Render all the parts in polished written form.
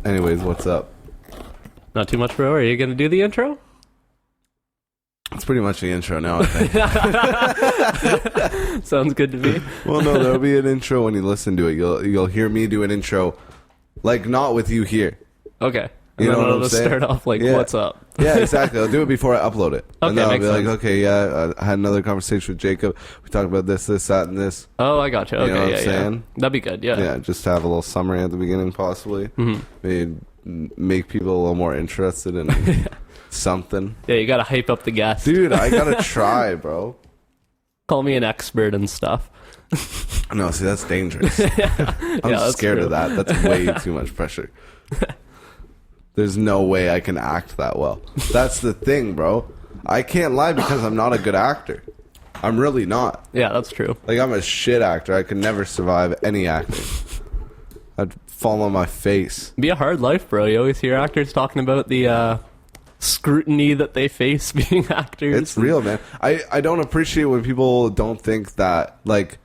Anyways, what's up? Not too much, bro. Are you gonna do the intro? It's pretty much the intro now, I think. Sounds good to me. Well, no, there'll be an intro when you listen to it. You'll hear me do an intro, like not with you here. Okay. You know what I'm I'll saying? start off like, Yeah. what's up? Yeah, exactly. I'll do it before I upload it. Okay, And then I'll makes be like, sense. okay, yeah, I had another conversation with Jacob. We talked about this, that, and this. Oh, I gotcha. Okay, know what I'm yeah. saying? That'd be good, yeah. Yeah, just to have a little summary at the beginning, possibly. Mm-hmm. Maybe make people a little more interested in something. Yeah, you gotta hype up the guest. Dude, I gotta try, bro. Call me an expert and stuff. No, see, that's dangerous. I'm that's scared true. of that. That's way too much pressure. There's no way I can act that well. That's the thing, bro. I can't lie because I'm not a good actor. I'm really not. Yeah, that's true. Like, I'm a shit actor. I could never survive any acting. I'd fall on my face. Be a hard life, bro. You always hear actors talking about the scrutiny that they face being actors. It's real, man. I don't appreciate when people don't think that, like,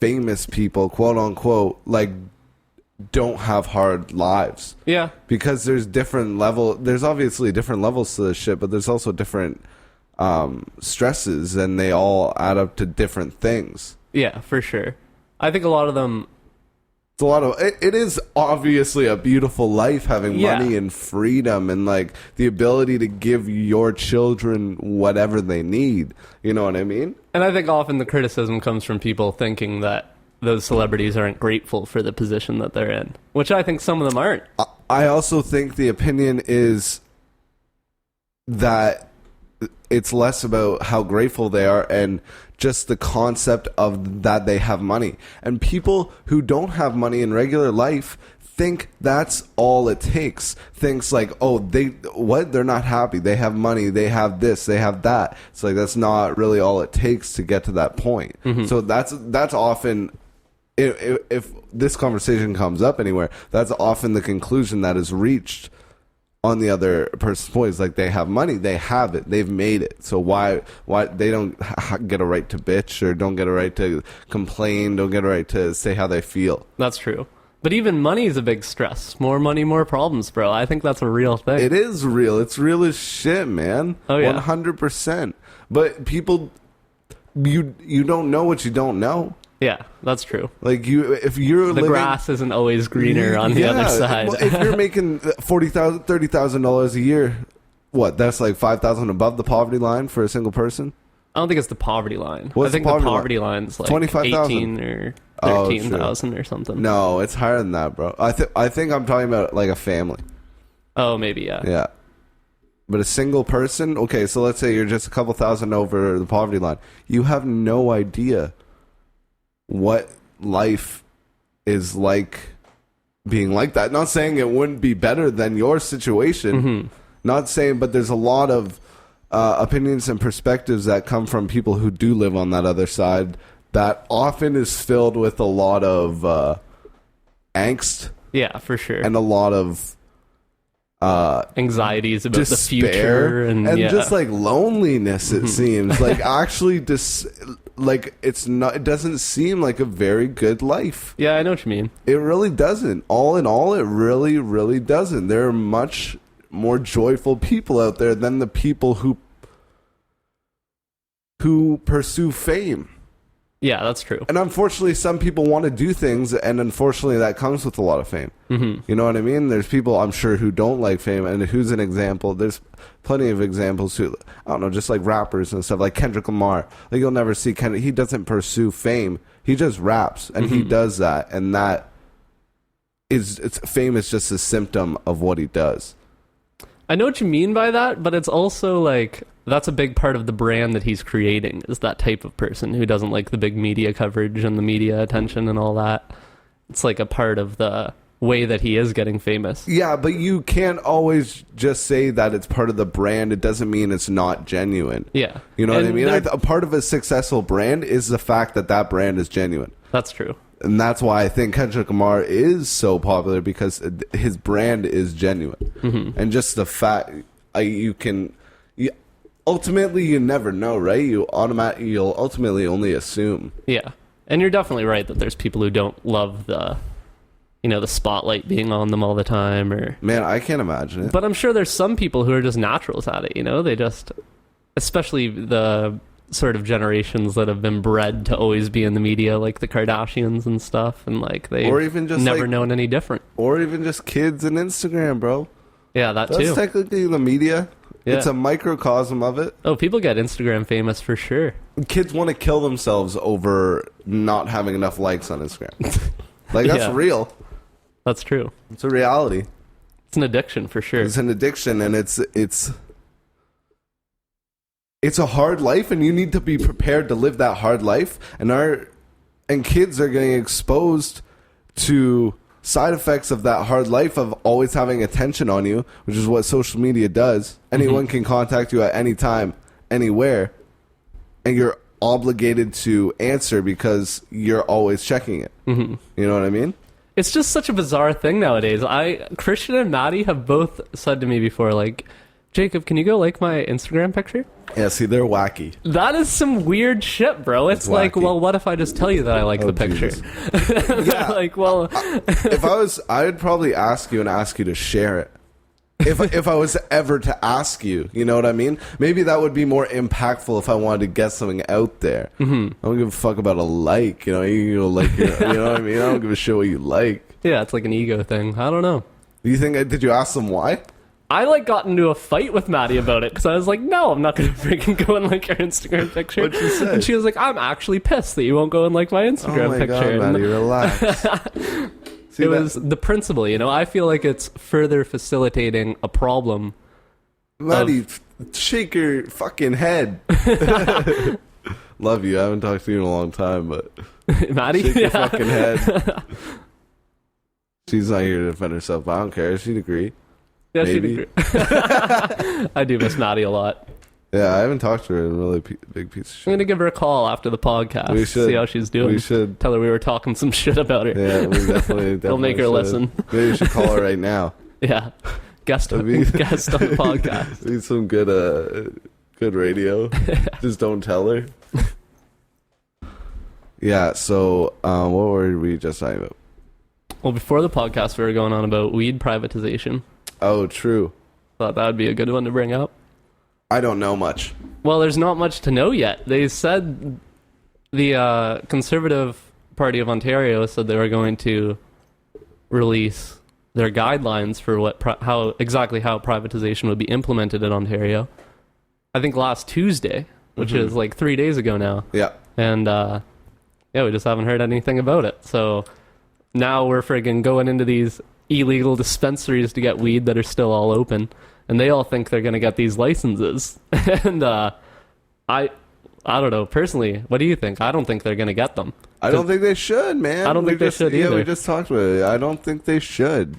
famous people, quote unquote, like, don't have hard lives. Yeah. Because there's obviously different levels to this shit, but there's also different stresses, and they all add up to different things. Yeah, for sure. I think a lot of them... It's a lot of it is obviously a beautiful life, having money and freedom and like the ability to give your children whatever they need. You know what I mean? And I think often the criticism comes from people thinking that those celebrities aren't grateful for the position that they're in, which I think some of them aren't. I also think the opinion is that it's less about how grateful they are and just the concept of that they have money. And people who don't have money in regular life think that's all it takes. Thinks like, oh, they're not happy. They have money. They have this. They have that. It's like, that's not really all it takes to get to that point. Mm-hmm. So that's often, if this conversation comes up anywhere, that's often the conclusion that is reached on the other person's point. Is like, they have money, they have it, they've made it. So why they don't get a right to bitch, or don't get a right to complain, don't get a right to say how they feel. That's true. But even money is a big stress. More money, more problems, bro. I think that's a real thing. It is real. It's real as shit, man. Oh yeah, 100%. But people, you don't know what you don't know. Yeah, that's true. Like, if you're the living, grass isn't always greener on the other side. Well, if you're making $30,000 a year, what? That's like $5,000 above the poverty line for a single person. I don't think it's the poverty line. What's I think the poverty line's like 18 or 13,000 or something. No, it's higher than that, bro. I think I'm talking about like a family. Oh, maybe, yeah. Yeah. But a single person, okay, so let's say you're just a couple thousand over the poverty line. You have no idea what life is like being like that. Not saying it wouldn't be better than your situation. Mm-hmm. Not saying, but there's a lot of opinions and perspectives that come from people who do live on that other side that often is filled with a lot of angst. Yeah, for sure. And a lot of anxieties about despair, the future and just like loneliness. It seems like actually like it doesn't seem like a very good life. Yeah, I know what you mean. It really doesn't. All in all, it really, really doesn't. There are much more joyful people out there than the people who pursue fame. Yeah, that's true. And unfortunately, some people want to do things, and unfortunately, that comes with a lot of fame. Mm-hmm. You know what I mean? There's people, I'm sure, who don't like fame, and who's an example? There's plenty of examples who, I don't know, just like rappers and stuff, like Kendrick Lamar. Like, you'll never see Kendrick. He doesn't pursue fame. He just raps, and he does that, and fame is just a symptom of what he does. I know what you mean by that, but it's also like, that's a big part of the brand that he's creating, is that type of person who doesn't like the big media coverage and the media attention and all that. It's like a part of the way that he is getting famous. Yeah, but you can't always just say that it's part of the brand. It doesn't mean it's not genuine. Yeah. You know what I mean? A part of a successful brand is the fact that that brand is genuine. That's true. And that's why I think Kendrick Lamar is so popular, because his brand is genuine. Mm-hmm. And just the fact, ultimately you never know, right? You'll ultimately only assume. Yeah. And you're definitely right that there's people who don't love the the spotlight being on them all the time, or Man, I can't imagine it. but I'm sure there's some people who are just naturals at it, they just, especially the sort of generations that have been bred to always be in the media, like the Kardashians and stuff, and like they've Or even just never like, known any different. or even just kids and Instagram, bro. Yeah, that That's too. technically the media. Yeah. It's a microcosm of it. Oh, people get Instagram famous for sure. Kids want to kill themselves over not having enough likes on Instagram. Like, that's Yeah. real. That's true. It's a reality. It's an addiction for sure. It's an addiction, and it's a hard life, and you need to be prepared to live that hard life. And kids are getting exposed to side effects of that hard life of always having attention on you, which is what social media does. Anyone can contact you at any time, anywhere, and you're obligated to answer because you're always checking it. You know what I mean? It's just such a bizarre thing nowadays. Christian and Maddie have both said to me before, like, Jacob, can you go like my Instagram picture? Yeah, see, they're wacky. That is some weird shit, bro. It's like, wacky. well, what if I just tell you that I like Oh, the picture? Yeah. Like, well, I would probably ask you to share it. If I was ever to ask you, you know what I mean? Maybe that would be more impactful if I wanted to get something out there. I don't give a fuck about a like, you can go like you know what I mean? I don't give a shit what you like. yeah, it's like an ego thing. I don't know. Did you ask them why? I got into a fight with Maddie about it because I was like, no, I'm not going to freaking go and like your Instagram picture. What'd she say? And she was like, I'm actually pissed that you won't go and like my Instagram Oh my picture. God, And Maddie, relax. See, it was the principle, I feel like it's further facilitating a problem. Maddie, shake your fucking head. Love you. I haven't talked to you in a long time, but Maddie? shake your fucking head. She's not here to defend herself, but I don't care. She'd agree. Yeah, she'd Maybe. agree. I do miss Maddie a lot. Yeah, I haven't talked to her in a really big piece of I'm shit. going to give her a call after the podcast. We should. See how she's doing. We should. Tell her we were talking some shit about her. Yeah, we definitely. It'll make her should. listen. Maybe we should call her right now. Yeah. Guest on That'd be- the podcast. Need some good radio. Just don't tell her. Yeah. So, what were we just talking about? Well, before the podcast, we were going on about weed privatization. Oh, true. Thought that would be a good one to bring up. I don't know much. Well, there's not much to know yet. They said the Conservative Party of Ontario said they were going to release their guidelines for how privatization would be implemented in Ontario. I think last Tuesday, which is like 3 days ago now. Yeah. And we just haven't heard anything about it. So now we're friggin' going into these illegal dispensaries to get weed that are still all open, and they all think they're going to get these licenses. And I don't know, personally, what do you think? I don't think they're going to get them. I don't think they should, man. I don't think they should Yeah, either. we just talked about it. I don't think they should.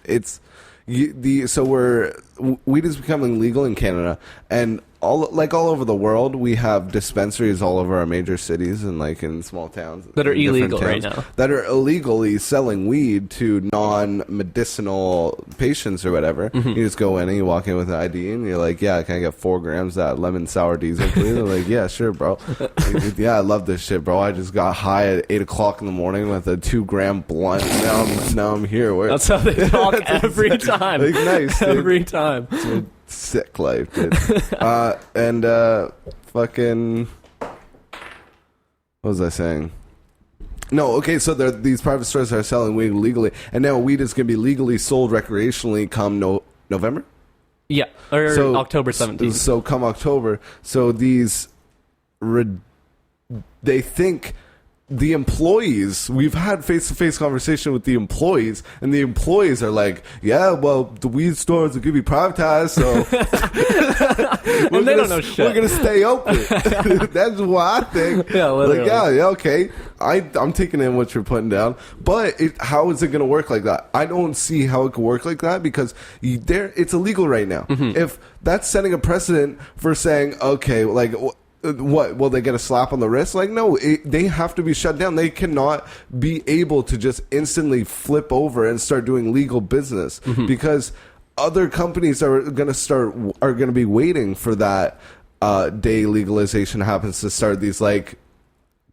Weed is becoming legal in Canada, and all over the world, we have dispensaries all over our major cities and like in small towns That are in different illegal right towns now. that are illegally selling weed to non-medicinal patients or whatever. You just go in and you walk in with an ID and you're like, yeah, can I get 4 grams of that lemon sour diesel, please? They're like, yeah, sure, bro. Yeah, I love this shit, bro. I just got high at 8 o'clock in the morning with a 2-gram blunt. Now I'm here. That's how they talk every time. Like, nice, dude. Every time. It's a sick life, dude. Fucking, what was I saying? No, okay, so these private stores are selling weed legally, and now weed is going to be legally sold recreationally come November? Yeah, or So- October 17th. So come October, so these, they think the employees, we've had face-to-face conversation with the employees, and the employees are like, yeah, well, the weed stores are going to be privatized, so And they don't know shit. we're going to stay open. That's what I think. Yeah, literally. Like, yeah, okay. I'm taking in what you're putting down, but how is it going to work like that? I don't see how it could work like that because it's illegal right now. If that's setting a precedent for saying, okay, like, what will they get a slap on the wrist? Like, no, they have to be shut down. They cannot be able to just instantly flip over and start doing legal business because other companies are going to be waiting for that day legalization happens to start these like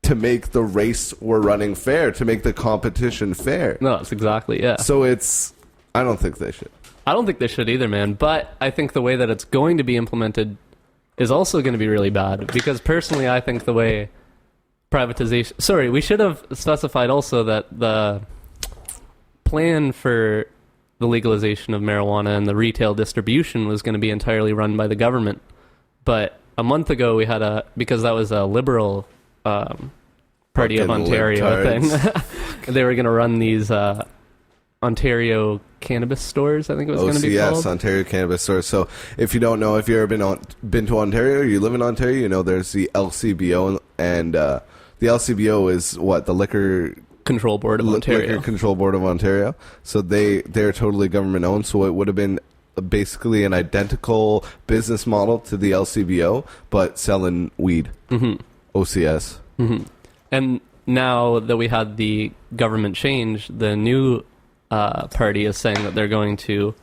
to make the race we're running fair, to make the competition fair. No, that's exactly, yeah. So I don't think they should. I don't think they should either, man. But I think the way that it's going to be implemented is also going to be really bad. Because personally, I think the way privatization... Sorry, we should have specified also that the plan for the legalization of marijuana and the retail distribution was going to be entirely run by the government. But a month ago, we had because that was a Liberal Party of Ontario thing. They were going to run these Ontario cannabis stores, I think it was going to be called. Yes, Ontario cannabis stores. So if you don't know, if you've ever been to Ontario, you live in Ontario, you know there's the LCBO, and the LCBO is what? The Liquor Control Board of Ontario. Liquor Control Board of Ontario. So they're totally government owned, so it would have been basically an identical business model to the LCBO, but selling weed. Mm-hmm. OCS. Mm-hmm. And now that we had the government change, the new party is saying that they're going to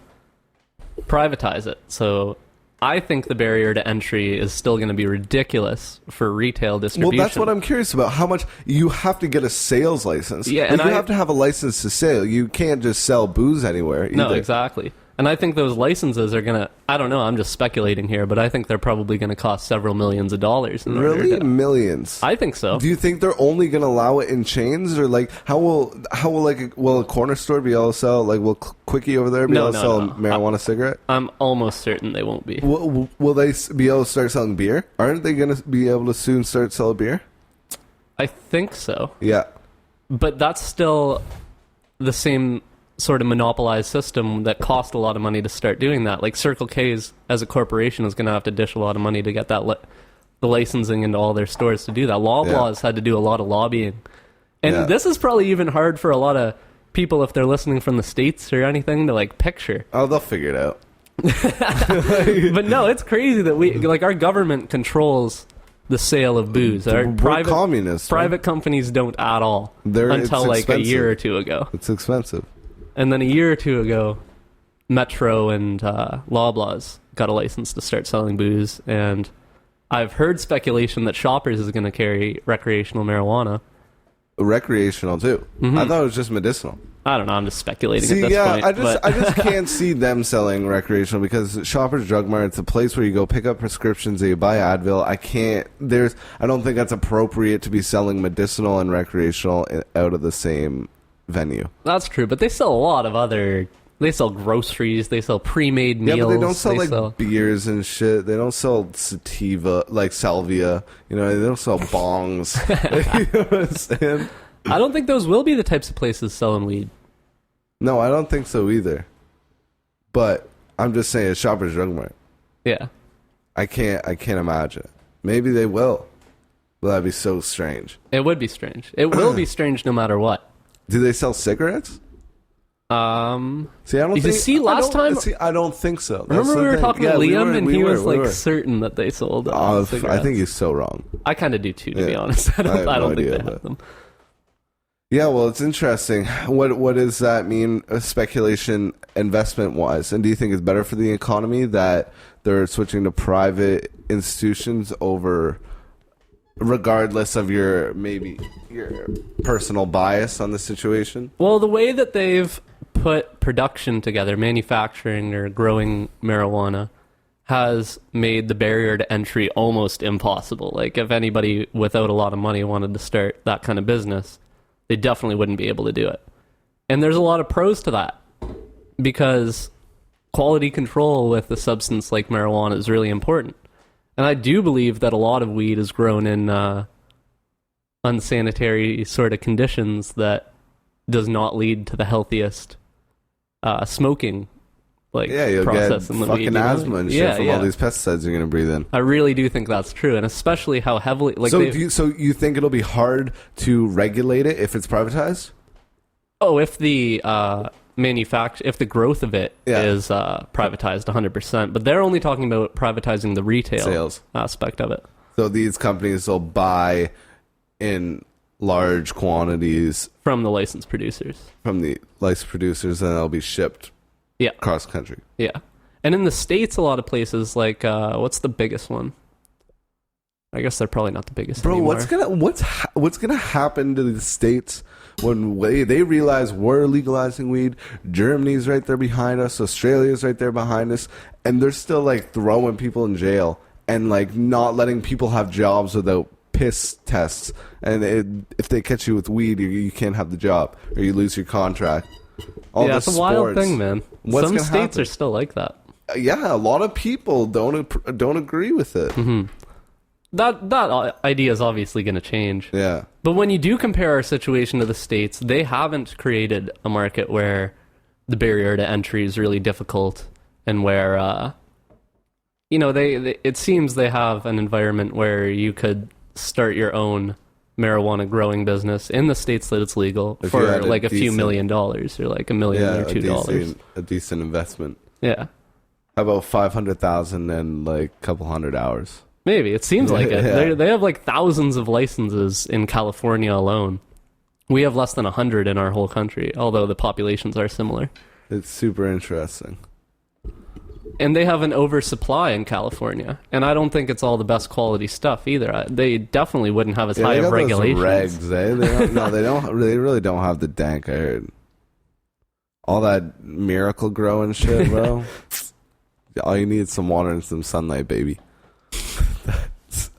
privatize it. So I think the barrier to entry is still going to be ridiculous for retail distribution. Well, that's what I'm curious about. How much you have to get a sales license. Yeah, and you have to have a license to sell. You can't just sell booze anywhere either. No, exactly. And I think those licenses are going to, I don't know, I'm just speculating here, but I think they're probably going to cost several millions of dollars. Really? Millions? I think so. Do you think they're only going to allow it in chains? Or like, how will will a corner store be able to sell, like, will Quickie over there be able to sell a marijuana cigarette? I'm almost certain they won't be. Will they be able to start selling beer? Aren't they going to be able to soon start selling beer? I think so. Yeah. But that's still the same sort of monopolized system that cost a lot of money to start doing that. Like Circle K's as a corporation is going to have to dish a lot of money to get that the licensing into all their stores to do that. Loblaws had to do a lot of lobbying. And this is probably even hard for a lot of people if they're listening from the States or anything to like picture. Oh, they'll figure it out. But no, it's crazy that our government controls the sale of booze. Our private companies don't at all until like a year or two ago. It's expensive. And then a year or two ago, Metro and Loblaws got a license to start selling booze. And I've heard speculation that Shoppers is going to carry recreational marijuana. Recreational, too. Mm-hmm. I thought it was just medicinal. I don't know. I'm just speculating at this point. I just can't see them selling recreational because Shoppers Drug Mart, it's a place where you go pick up prescriptions and you buy Advil. I don't think that's appropriate to be selling medicinal and recreational out of the same venue. That's true, but they sell a lot of other... They sell groceries, they sell pre-made meals. Yeah, but they don't sell beers and shit. They don't sell sativa, like salvia. You know, they don't sell bongs. You know what I'm saying? I don't think those will be the types of places selling weed. No, I don't think so either. But I'm just saying, Shoppers Drug Mart. Yeah. I can't imagine. Maybe they will. But that'd be so strange. It would be strange. It will be strange no matter what. Do they sell cigarettes? I don't think... I don't think so. Remember we were talking to Liam and he was certain that they sold cigarettes. I think he's so wrong. I kind of do too, to be honest. I don't think they have them. Yeah, well, it's interesting. What does that mean, speculation investment-wise? And do you think it's better for the economy that they're switching to private institutions over... regardless of your personal bias on the situation? Well, the way that they've put production together, manufacturing or growing marijuana, has made the barrier to entry almost impossible. Like, if anybody without a lot of money wanted to start that kind of business, they definitely wouldn't be able to do it. And there's a lot of pros to that, because quality control with a substance like marijuana is really important. And I do believe that a lot of weed is grown in unsanitary sort of conditions that does not lead to the healthiest smoking process in the weed. Fucking asthma and shit from all these pesticides you're going to breathe in. I really do think that's true, and especially how heavily... So you think it'll be hard to regulate it if it's privatized? Oh, if the... if the growth of it is privatized 100%, but they're only talking about privatizing the retail sales aspect of it. So these companies will buy in large quantities from the licensed producers. And they'll be shipped across country. Yeah. And in the States, a lot of places, like, what's the biggest one? I guess they're probably not the biggest Bro, anymore. what's gonna happen to the States when they realize we're legalizing weed? Germany's right there behind us, Australia's right there behind us, and they're still like throwing people in jail and like not letting people have jobs without piss tests. And if they catch you with weed, you can't have the job or you lose your contract. All Yeah, the it's a wild sports. thing, man. What's Some gonna states happen? are still like that. Yeah, a lot of people don't agree with it. Mm-hmm. That idea is obviously going to change. Yeah. But when you do compare our situation to the States, they haven't created a market where the barrier to entry is really difficult and where, they it seems they have an environment where you could start your own marijuana growing business in the states that it's legal If you for had a like a few decent- $1 million or like $1 million or $2. A decent investment. Yeah. How about 500,000 and like a couple hundred hours? Maybe. It seems like it. Yeah. They have like thousands of licenses in California alone. We have less than 100 in our whole country, although the populations are similar. It's super interesting. And they have an oversupply in California. And I don't think it's all the best quality stuff either. They definitely wouldn't have as high they of got those regulations. regs, eh? They don't, no, they don't. They really don't have the dank. I heard all that miracle growing shit, bro. All you need is some water and some sunlight, baby.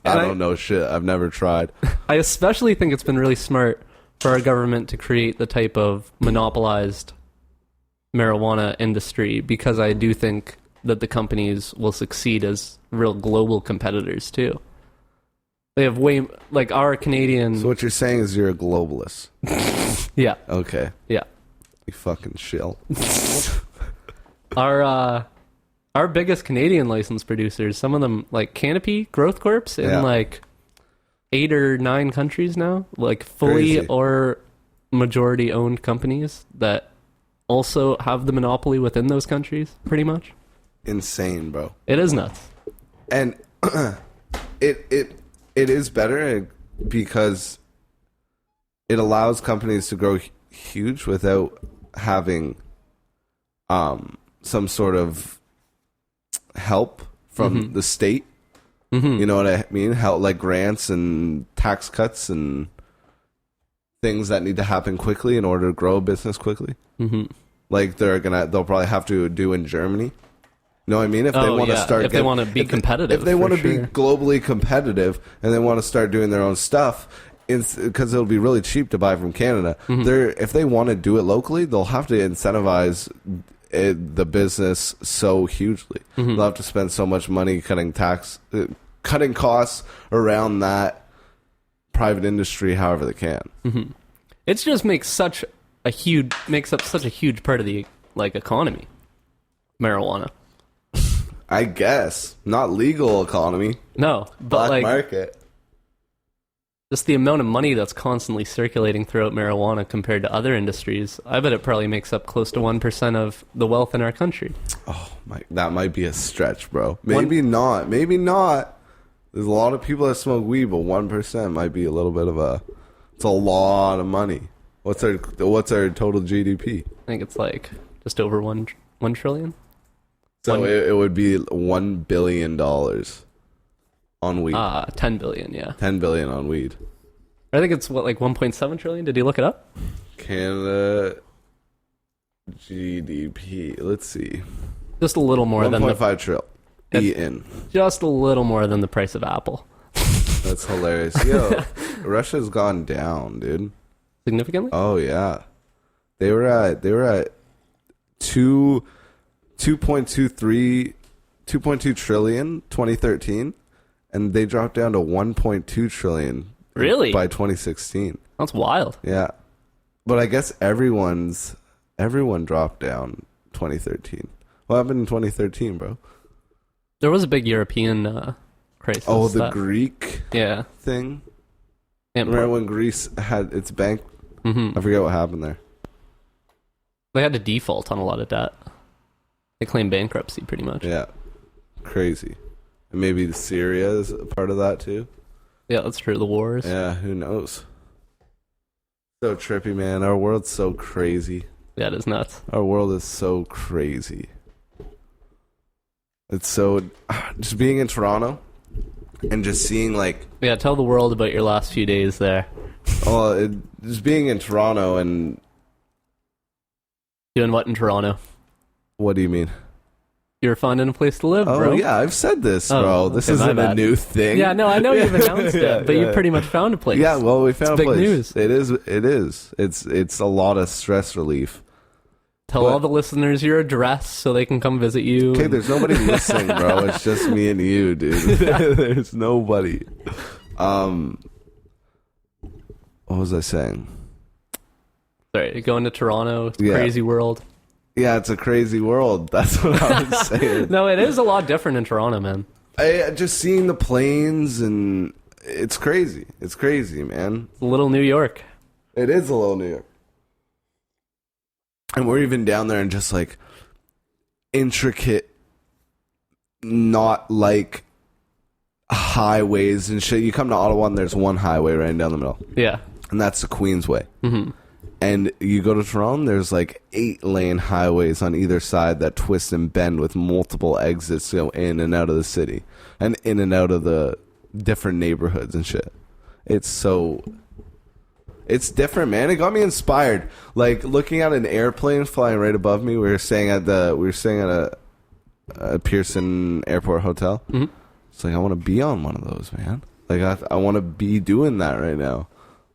I don't know shit. I've never tried. I especially think it's been really smart for our government to create the type of monopolized marijuana industry, because I do think that the companies will succeed as real global competitors too. They have way, like our Canadian... So what you're saying is you're a globalist. Yeah, Okay. yeah. You fucking shill. Our biggest Canadian licensed producers, some of them like Canopy Growth Corps in Yeah. like 8 or 9 countries now, like fully Crazy. or majority owned companies that also have the monopoly within those countries, pretty much. Insane, bro. It is nuts. And it is better because it allows companies to grow huge without having some sort of help from the state. Mm-hmm. You know what I mean? Help, like grants and tax cuts and things that need to happen quickly in order to grow a business quickly. Mm-hmm. Like they'll probably have to do in Germany. You know what I mean? If they want to start, if they want to be competitive, if they want to for be sure. globally competitive and they want to start doing their own stuff, because it'll be really cheap to buy from Canada. If they want to do it locally, they'll have to incentivize the business so hugely. They'll have to spend so much money cutting costs around that private industry, however they can. It just makes up such a huge part of the like economy. Marijuana. I guess not legal economy, No, but black like market. just the amount of money that's constantly circulating throughout marijuana compared to other industries, I bet it probably makes up close to 1% of the wealth in our country. Oh my, that might be a stretch, bro. Maybe not. Maybe not. There's a lot of people that smoke weed, but 1% might be a little bit of a. It's a lot of money. What's our total GDP? I think it's like just over 1 trillion. So it would be $1 billion on weed. 10 billion, yeah. 10 billion on weed. I think it's like 1.7 trillion. Did you look it up? Canada GDP. Let's see. Just a little more than 1.5 trillion. Eaten. just a little more than the price of Apple. That's hilarious. Yo, Russia's gone down, dude. Significantly? Oh yeah, they were at 2.2 trillion 2013, and they dropped down to 1.2 trillion. Really? By 2016. That's wild. Yeah, but I guess everyone dropped down 2013. What happened in 2013, bro? There was a big European crisis. Oh, the Greek yeah. thing. And Remember when Greece had its bank? Mm-hmm. I forget what happened there. They had to default on a lot of debt. They claimed bankruptcy, pretty much. Yeah, crazy. And maybe Syria is a part of that too. Yeah, that's true. The wars. Yeah, who knows? So trippy, man. Our world's so crazy. Yeah, it is nuts. Our world is so crazy. It's so... Just being in Toronto, and just seeing like, Yeah, tell the world about your last few days there. just being in Toronto and Doing what in Toronto? what do you mean? You were finding a place to live, Oh bro. yeah, I've said this, Oh, bro. This okay, my isn't a bad. new thing. Yeah, no, I know you've announced Yeah, it, but you pretty much found a place. Yeah, well, we found It's a big place. news. It is. It is. It's a lot of stress relief. Tell all the listeners your address so they can come visit you. Okay, there's nobody listening, bro. It's just me and you, dude. There's nobody. What was I saying? Sorry, going to Toronto, it's a Yeah. crazy world. Yeah, it's a crazy world. That's what I was saying. No, it is a lot different in Toronto, man. Just seeing the planes and it's crazy. It's crazy, man. Little New York. It is a little New York. And we're even down there and just like intricate, not like highways and shit. You come to Ottawa and there's one highway right down the middle. Yeah. And that's the Queensway. Mm-hmm. And you go to Toronto, there's like 8-lane highways on either side that twist and bend with multiple exits to go in and out of the city and in and out of the different neighborhoods and shit. It's different, man. It got me inspired. Like looking at an airplane flying right above me. We were staying at a Pearson Airport hotel. Mm-hmm. It's like I want to be on one of those, man. Like I want to be doing that right now.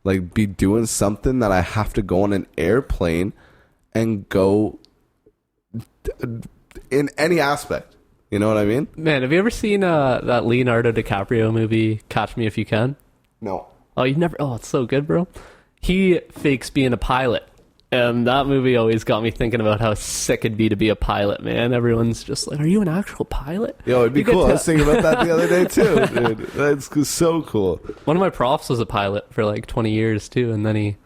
Like, be doing something that I have to go on an airplane and go in any aspect. You know what I mean? Man, have you ever seen that Leonardo DiCaprio movie, Catch Me If You Can? No. Oh, you've never... Oh, it's so good, bro. He fakes being a pilot. And that movie always got me thinking about how sick it'd be to be a pilot, man. Everyone's just like, are you an actual pilot? Yo, it'd be You get cool. to- I was thinking about that the other day, too, dude. That's so cool. One of my profs was a pilot for like 20 years, too. And then he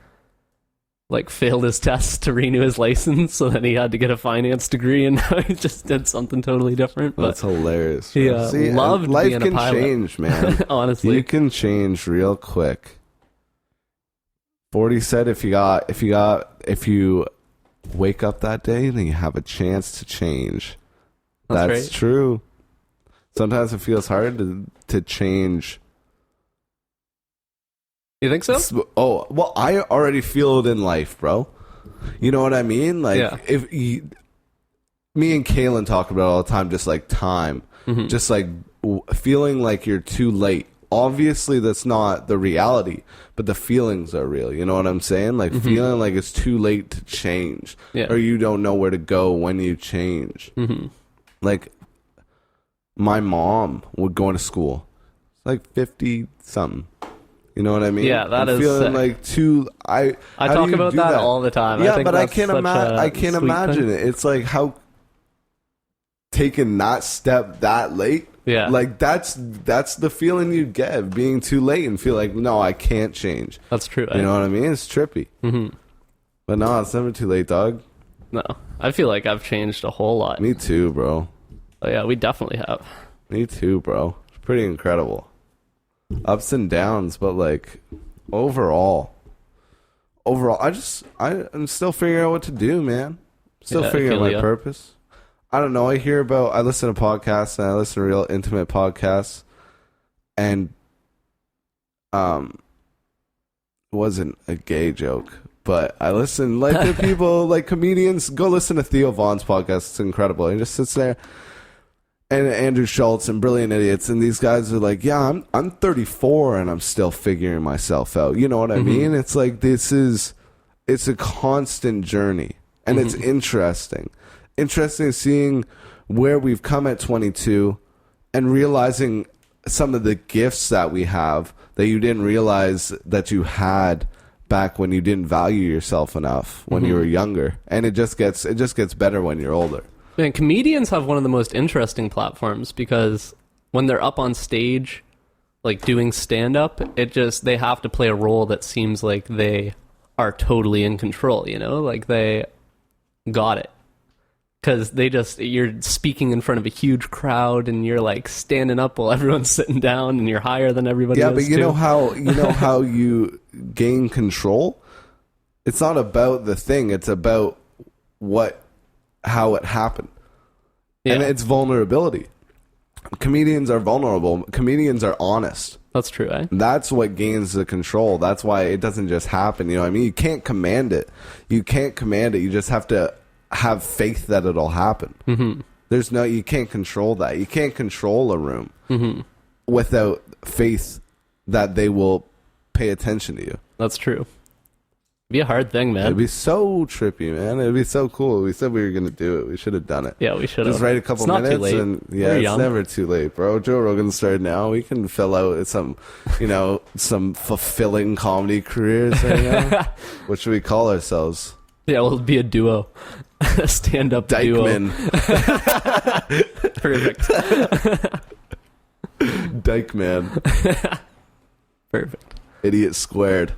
like failed his test to renew his license. So then he had to get a finance degree. And now he just did something totally different. But That's hilarious. Bro. Yeah, loved life being a can pilot. change, man. honestly. You can change real quick. 40 said if you wake up that day, then you have a chance to change. That's That's right. true. Sometimes it feels hard to change. You think so? Oh, well, I already feel it in life, bro. You know what I mean? Like, Yeah. me and Kaylin talk about it all the time, just like time. Mhm. Just like feeling like you're too late. Obviously, that's not the reality, but the feelings are real. You know what I'm saying? Like, feeling like it's too late to change. Yeah. Or you don't know where to go when you change. Mm-hmm. Like, my mom would go to school. It's like 50-something. You know what I mean? Yeah, that I'm is feeling sick. like too. I how do talk you about do that all the time. Yeah, I think but I that's can't such a I can't sweet imagine thing. it. It's like how taking that step that late. Yeah. Like that's the feeling you get being too late and feel like no, I can't change. That's true. You know what I mean? It's trippy. Mm-hmm. But no, it's never too late, dog. No, I feel like I've changed a whole lot. Me too, bro. Oh, yeah, we definitely have. Me too, bro. It's pretty incredible. Ups and downs, but like overall, I'm still figuring out what to do, man. Still Yeah, I figuring out feel my ya. purpose. I don't know. I listen to podcasts and I listen to real intimate podcasts, and it wasn't a gay joke, but I listen like to people like comedians. Go listen to Theo Vaughn's podcast. It's incredible. He just sits there. And Andrew Schultz and Brilliant Idiots, and these guys are like, yeah, I'm 34 and I'm still figuring myself out. You know what I mean? It's like it's a constant journey, and it's interesting seeing where we've come at 22 and realizing some of the gifts that we have that you didn't realize that you had back when you didn't value yourself enough when you were younger, and it just gets better when you're older. Man, comedians have one of the most interesting platforms because when they're up on stage, like doing stand-up, they have to play a role that seems like they are totally in control, you know? Like they got it. Because you're speaking in front of a huge crowd and you're like standing up while everyone's sitting down and you're higher than everybody Yeah, else. but you know how you gain control? It's not about the thing, it's about how it happened. Yeah. And it's vulnerability. Comedians are vulnerable. Comedians are honest. That's true, eh? That's what gains the control. That's why it doesn't just happen. You know what I mean? You can't command it. You just have to have faith that it'll happen. Mm-hmm. You can't control that. You can't control a room without faith that they will pay attention to you. That's true. It'd be a hard thing, man. It'd be so trippy, man. It'd be so cool. We said we were going to do it. We should have done it. Yeah, we should have. Just write a couple minutes. Not too late. And yeah, We're it's young. never too late, bro. Joe Rogan started now. We can fill out some, some fulfilling comedy careers right now. What should we call ourselves? Yeah, we'll be a duo. A stand-up Dykeman. duo. Perfect. Dykeman. Perfect. Idiot squared.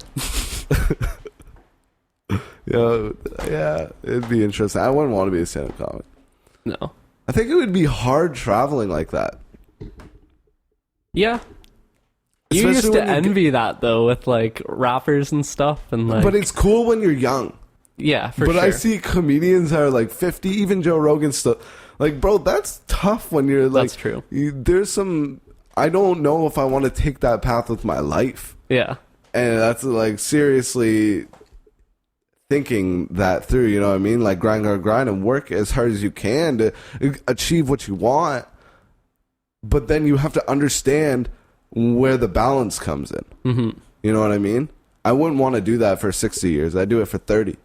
Yeah, it'd be interesting. I wouldn't want to be a stand-up comic. No. I think it would be hard traveling like that. Yeah. You Especially used to when you envy that, though, with, like, rappers and stuff. And like, But it's cool when you're young. yeah, for But sure. I see comedians that are like 50, even Joe Rogan still. Like, bro, that's tough when you're like... That's true. There's some... I don't know if I want to take that path with my life. Yeah. And that's like seriously thinking that through, you know what I mean? Like grind and work as hard as you can to achieve what you want. But then you have to understand where the balance comes in. Mm-hmm. You know what I mean? I wouldn't want to do that for 60 years. I'd do it for 30.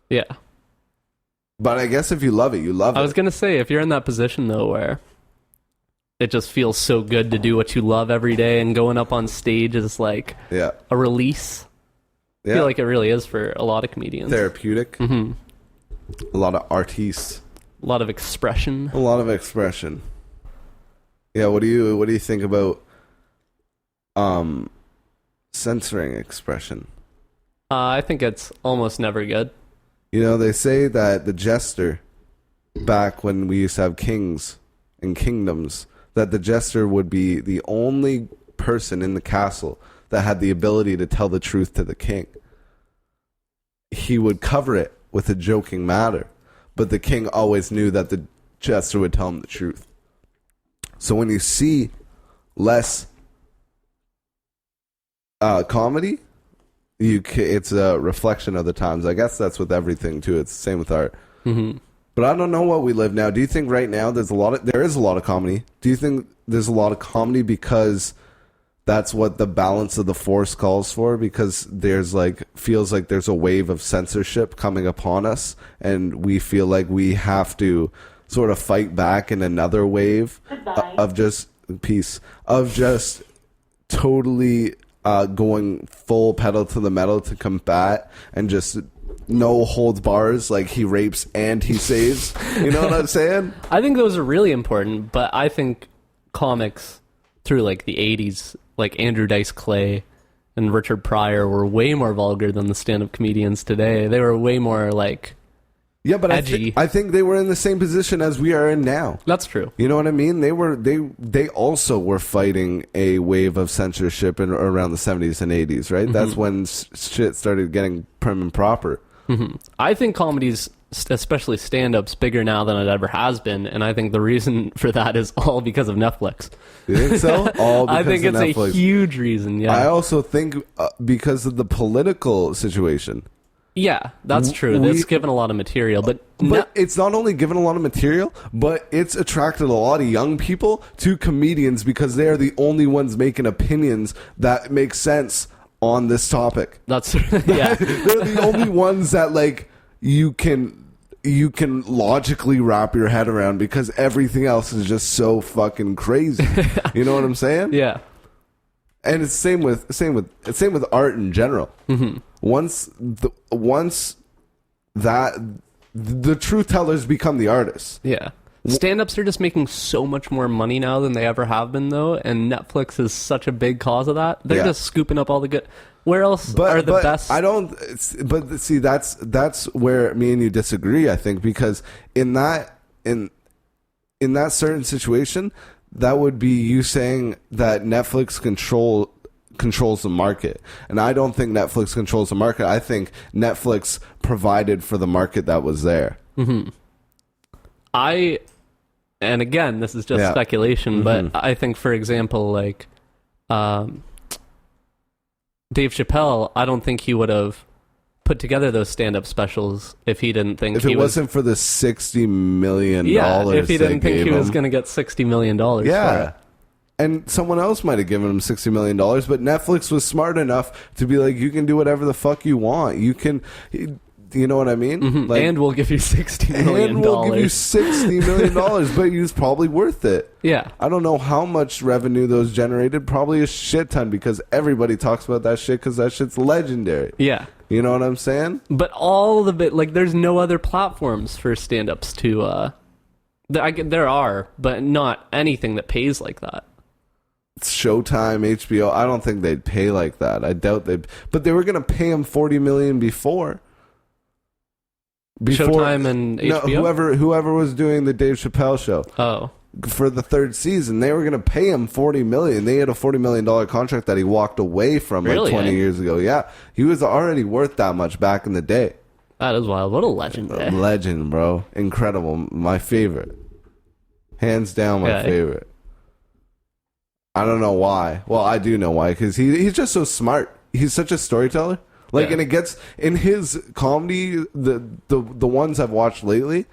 Yeah. But I guess if you love it, you love it. I was going to say, if you're in that position, though, where it just feels so good to do what you love every day, and going up on stage is like a release. I feel like it really is for a lot of comedians. Therapeutic. Mm-hmm. A lot of artistes. A lot of expression. A lot of expression. Yeah, what do you think about censoring expression? I think it's almost never good. You know, they say that the jester, back when we used to have kings and kingdoms, that the jester would be the only person in the castle that had the ability to tell the truth to the king. He would cover it with a joking matter, but the king always knew that the jester would tell him the truth. So when you see less comedy, it's a reflection of the times. I guess that's with everything too. It's the same with art. Mm-hmm. But I don't know what we live now. Do you think right now there is a lot of comedy? Do you think there's a lot of comedy because that's what the balance of the force calls for? Because feels like there's a wave of censorship coming upon us, and we feel like we have to sort of fight back in another wave of just totally going full pedal to the metal to combat and just no holds bars, like he rapes and he saves. You know what I'm saying? I think those are really important, but I think comics through like the 80s, like Andrew Dice Clay and Richard Pryor, were way more vulgar than the stand-up comedians today. They were way more like edgy. I think they were in the same position as we are in now. That's true. You know what I mean? They also were fighting a wave of censorship around the 70s and 80s, right? Mm-hmm. That's when shit started getting prim and proper. Mm-hmm. I think comedy's, especially stand-up's, bigger now than it ever has been, and I think the reason for that is all because of Netflix. You think so? All because I think of it's Netflix. A huge reason, yeah. I also think because of the political situation. Yeah, that's true. It's given a lot of material, but it's not only given a lot of material, but it's attracted a lot of young people to comedians because they are the only ones making opinions that make sense on this topic. That's yeah. They're the only ones that like you can logically wrap your head around because everything else is just so fucking crazy. You know what I'm saying? Yeah. And it's same with art in general. Mm-hmm. Once that the truth tellers become the artists. Yeah. Stand-ups are just making so much more money now than they ever have been, though, and Netflix is such a big cause of that. They're just scooping up all the good. Where else are the best? I don't. But see, that's where me and you disagree. I think because in that certain situation, that would be you saying that Netflix controls the market, and I don't think Netflix controls the market. I think Netflix provided for the market that was there. Mm-hmm. I and again, this is just speculation, but I think, for example, like Dave Chappelle, I don't think he would have put together those stand-up specials if he didn't think if it wasn't for the $60 million. If he didn't think he was going to get $60 million. Yeah. And someone else might have given him $60 million, but Netflix was smart enough to be like, you can do whatever the fuck you want. You can, you know what I mean? Mm-hmm. Like, and we'll give you $60 million. And we'll give you $60 million, but it's probably worth it. Yeah. I don't know how much revenue those generated. Probably a shit ton, because everybody talks about that shit because that shit's legendary. Yeah. You know what I'm saying? But all of it, like, there's no other platforms for stand-ups to, there are, but not anything that pays like that. It's Showtime, HBO. I don't think they'd pay like that. I doubt they'd, but they were going to pay him $40 million before Showtime and HBO? No, whoever was doing the Dave Chappelle show. Oh. For the third season, they were going to pay him $40 million. They had a $40 million contract that he walked away from like 20 years ago. Yeah, he was already worth that much back in the day. That is wild. What a legend, eh? Legend, bro. Incredible. My favorite. Hands down, my favorite. I don't know why. Well, I do know why, because he's just so smart. He's such a storyteller. Like, and it gets in his comedy, the ones I've watched lately,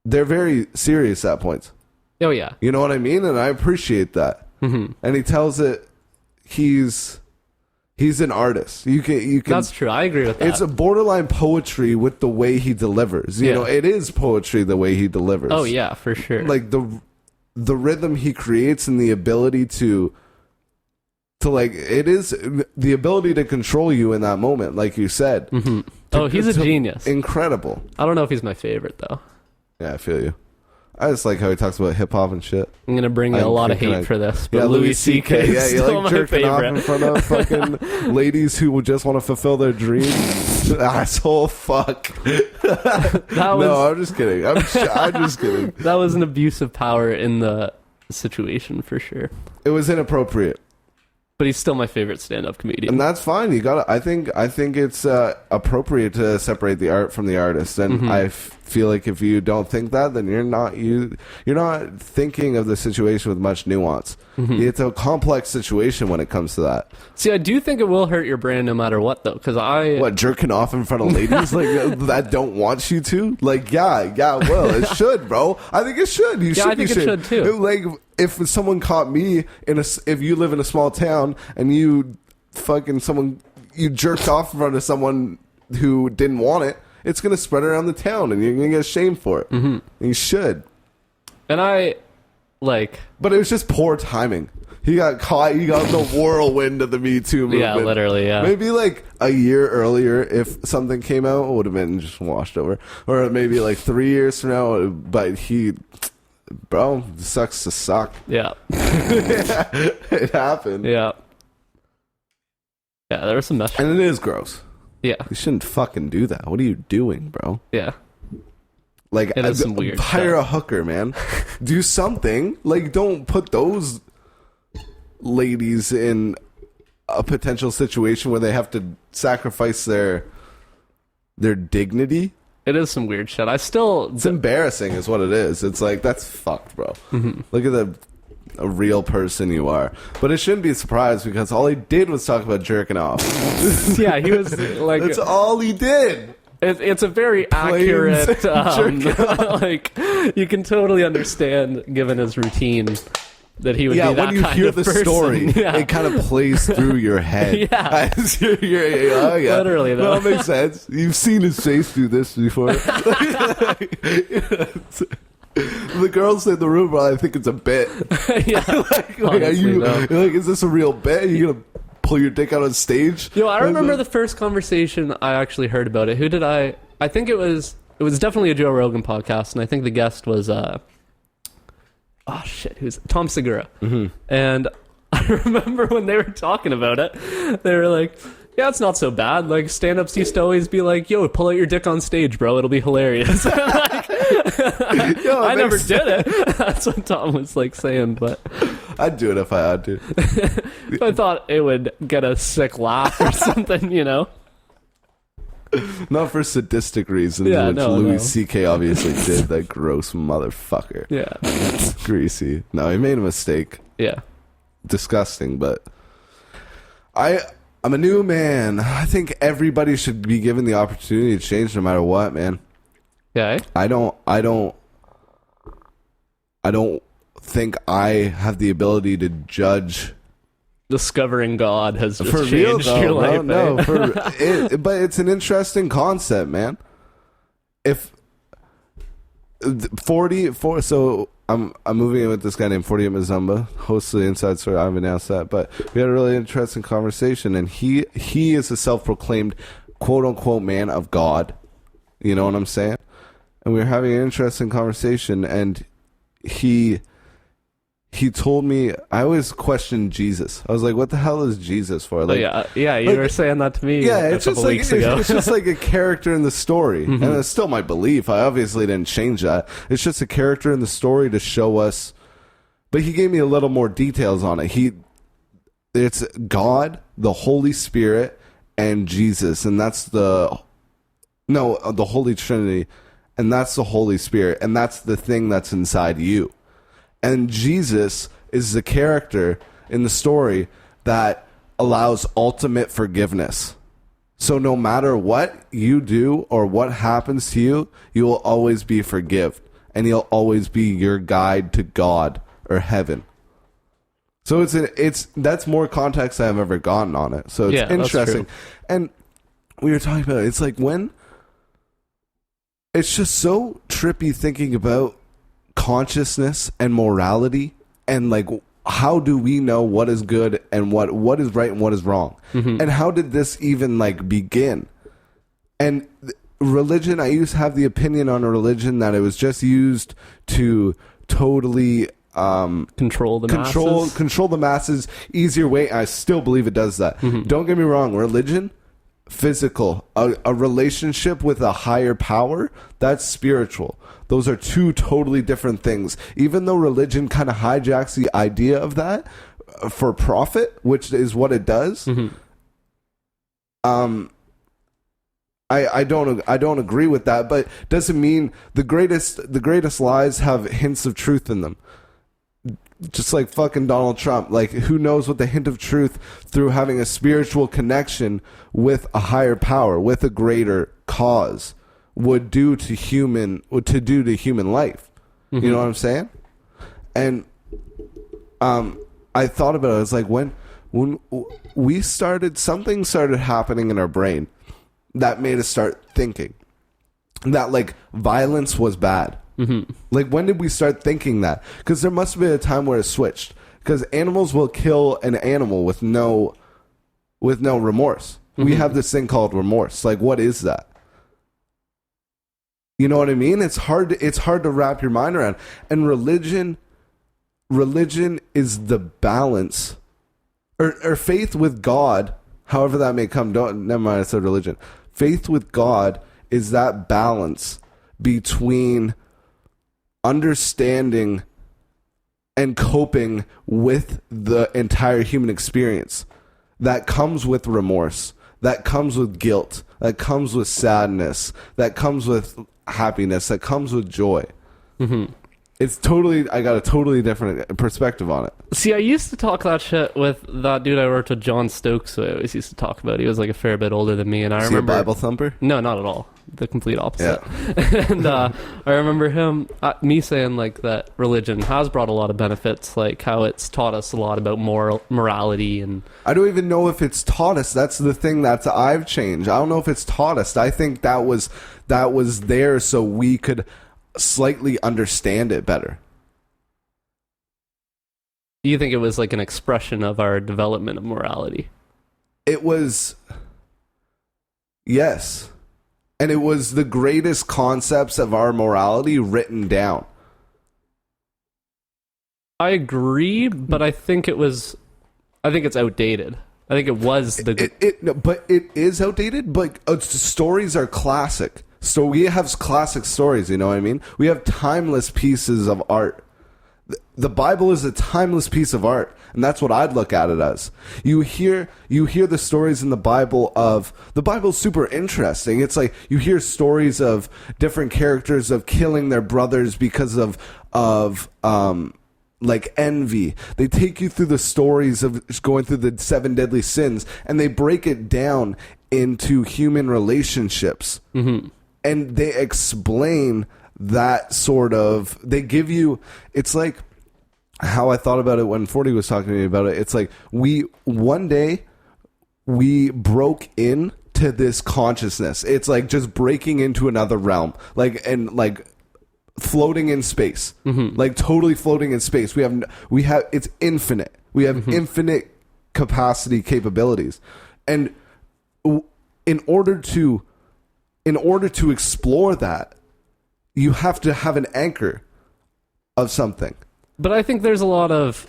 they're very serious at points. Oh yeah, you know what I mean, and I appreciate that. Mm-hmm. And he tells it he's an artist. You can. That's true. I agree with that. It's a borderline poetry with the way he delivers. You know, it is poetry the way he delivers. Oh yeah, for sure. Like the rhythm he creates and the ability to like, it is the ability to control you in that moment, like you said. Mm-hmm. He's a genius. Incredible. I don't know if he's my favorite though. Yeah, I feel you. I just like how he talks about hip hop and shit. I'm gonna bring a lot of hate for this, but Louis C.K. Yeah, you like jerking off in front of fucking ladies who just want to fulfill their dreams. Asshole, fuck. No, I'm just kidding. I'm just kidding. That was an abuse of power in the situation for sure. It was inappropriate. But he's still my favorite stand-up comedian, and that's fine. You got. I think it's appropriate to separate the art from the artist, and I feel like if you don't think that, then you're not thinking of the situation with much nuance. It's a complex situation when it comes to that. See, I do think it will hurt your brand no matter what, though, because jerking off in front of ladies like that don't want you to, like, well, it should, bro. I think it should. I think it should too. Like, if someone caught me if you live in a small town and you jerked off in front of someone who didn't want it, it's gonna spread around the town and you're gonna get shamed for it. And you should. And but it was just poor timing. He got caught. He got the whirlwind of the Me Too movement. Yeah, literally, yeah. Maybe like a year earlier, if something came out, it would have been just washed over. Or maybe like 3 years from now, but bro, sucks to suck. Yeah. It happened. Yeah. Yeah, there was some mess. And it is gross. Yeah. You shouldn't fucking do that. What are you doing, bro? Yeah. Like, it is some weird hire stuff. a hooker, man. Do something. Like, don't put those ladies in a potential situation where they have to sacrifice their dignity. It is some weird shit. It's embarrassing is what it is. It's like, that's fucked, bro. Look at a real person you are. But it shouldn't be a surprise because all he did was talk about jerking off. Yeah, he was like... That's all he did. It's a very accurate... like, you can totally understand, given his routine, that he would be that when you kind hear of the person. story, yeah. it kind of plays through your head. Yeah. Literally, though. That makes sense. You've seen his face do this before. The girls in the room probably think it's a bit. Yeah. Is this a real bit? Are you gonna pull your dick out on stage? I remember the first conversation I actually heard about it. Who did I think it was definitely a Joe Rogan podcast, and I think the guest was who's Tom Segura. And I remember when they were talking about it, they were like, yeah, it's not so bad. Like, stand-ups used to always be like, yo, pull out your dick on stage, bro. It'll be hilarious. I never did it. That's what Tom was like saying, but I'd do it if I had to. I thought it would get a sick laugh or something, Not for sadistic reasons, Yeah, which no, Louis no. C.K. obviously did. That gross motherfucker. Yeah. Greasy. No, he made a mistake. Yeah. Disgusting, but I'm a new man. I think everybody should be given the opportunity to change no matter what, man. Yeah. I don't think I have the ability to judge. Discovering God has just For real, changed though, your bro. life. No, but it's an interesting concept, man. If 44, so I'm moving in with this guy named 48 Mazumba, host of the Inside Story. I've announced that, but we had a really interesting conversation, and he is a self-proclaimed quote unquote man of God. You know what I'm saying? And we were having an interesting conversation, and he told me, I always questioned Jesus. I was like, what the hell is Jesus for? Like, yeah, you were saying that to me a couple weeks ago. It's just like a character in the story. Mm-hmm. And it's still my belief. I obviously didn't change that. It's just a character in the story to show us. But he gave me a little more details on it. It's God, the Holy Spirit, and Jesus. And that's the Holy Trinity. And that's the Holy Spirit. And that's the thing that's inside you. And Jesus is the character in the story that allows ultimate forgiveness. So no matter what you do or what happens to you, you will always be forgiven. And he'll always be your guide to God or heaven. So that's more context I've ever gotten on it. So it's interesting. That's true. And we were talking about it. It's like it's just so trippy thinking about consciousness and morality, and like, how do we know what is good and what is right and what is wrong? Mm-hmm. And how did this even like begin? And religion, I used to have the opinion on religion that it was just used to totally control the masses. Easier way. I still believe it does that. Mm-hmm. Don't get me wrong. Religion, physical, a relationship with a higher power, that's spiritual. Those are two totally different things. Even though religion kind of hijacks the idea of that for profit, which is what it does. Mm-hmm. I don't agree with that, but doesn't mean the greatest lies have hints of truth in them. Just like fucking Donald Trump. Like, who knows what the hint of truth through having a spiritual connection with a higher power, with a greater cause, would do to human life. Mm-hmm. You know what I'm saying? And I thought about it. I was like, when we started, something started happening in our brain that made us start thinking that like violence was bad. Mm-hmm. Like, when did we start thinking that? Because there must have been a time where it switched. Because animals will kill an animal with no remorse. Mm-hmm. We have this thing called remorse. Like, what is that? You know what I mean? It's hard to wrap your mind around. And religion is the balance, or faith with God, however that may come. Never mind, I said religion. Faith with God is that balance between understanding and coping with the entire human experience that comes with remorse, that comes with guilt, that comes with sadness, that comes with happiness, that comes with joy. Mm-hmm. I got a totally different perspective on it. See, I used to talk that shit with that dude I worked with, John Stokes, who I always used to talk about. He was like a fair bit older than me, and I remember... Is he a Bible thumper? No, not at all. The complete opposite. Yeah. And I remember me saying like that religion has brought a lot of benefits, like how it's taught us a lot about morality, and... I don't even know if it's taught us. That's the thing that I've changed. I don't know if it's taught us. I think that was there so we could slightly understand it better. You think it was like an expression of our development of morality? It was, yes. And it was the greatest concepts of our morality written down. I agree, but I think it's outdated. I think it was but it is outdated, but stories are classic. So we have classic stories, you know what I mean? We have timeless pieces of art The Bible is a timeless piece of art, and that's what I'd look at it as. You hear the stories in the Bible's super interesting. It's like you hear stories of different characters of killing their brothers because of like envy. They take you through the stories of going through the 7 deadly sins, and they break it down into human relationships. Mm-hmm. And they explain that they give you, it's like how I thought about it when 40 was talking to me about it. It's like one day we broke into this consciousness. It's like just breaking into another realm, like floating in space, mm-hmm. like totally floating in space. We have it's infinite. We have mm-hmm. infinite capabilities, and in order to explore that, you have to have an anchor of something. But I think there's a lot of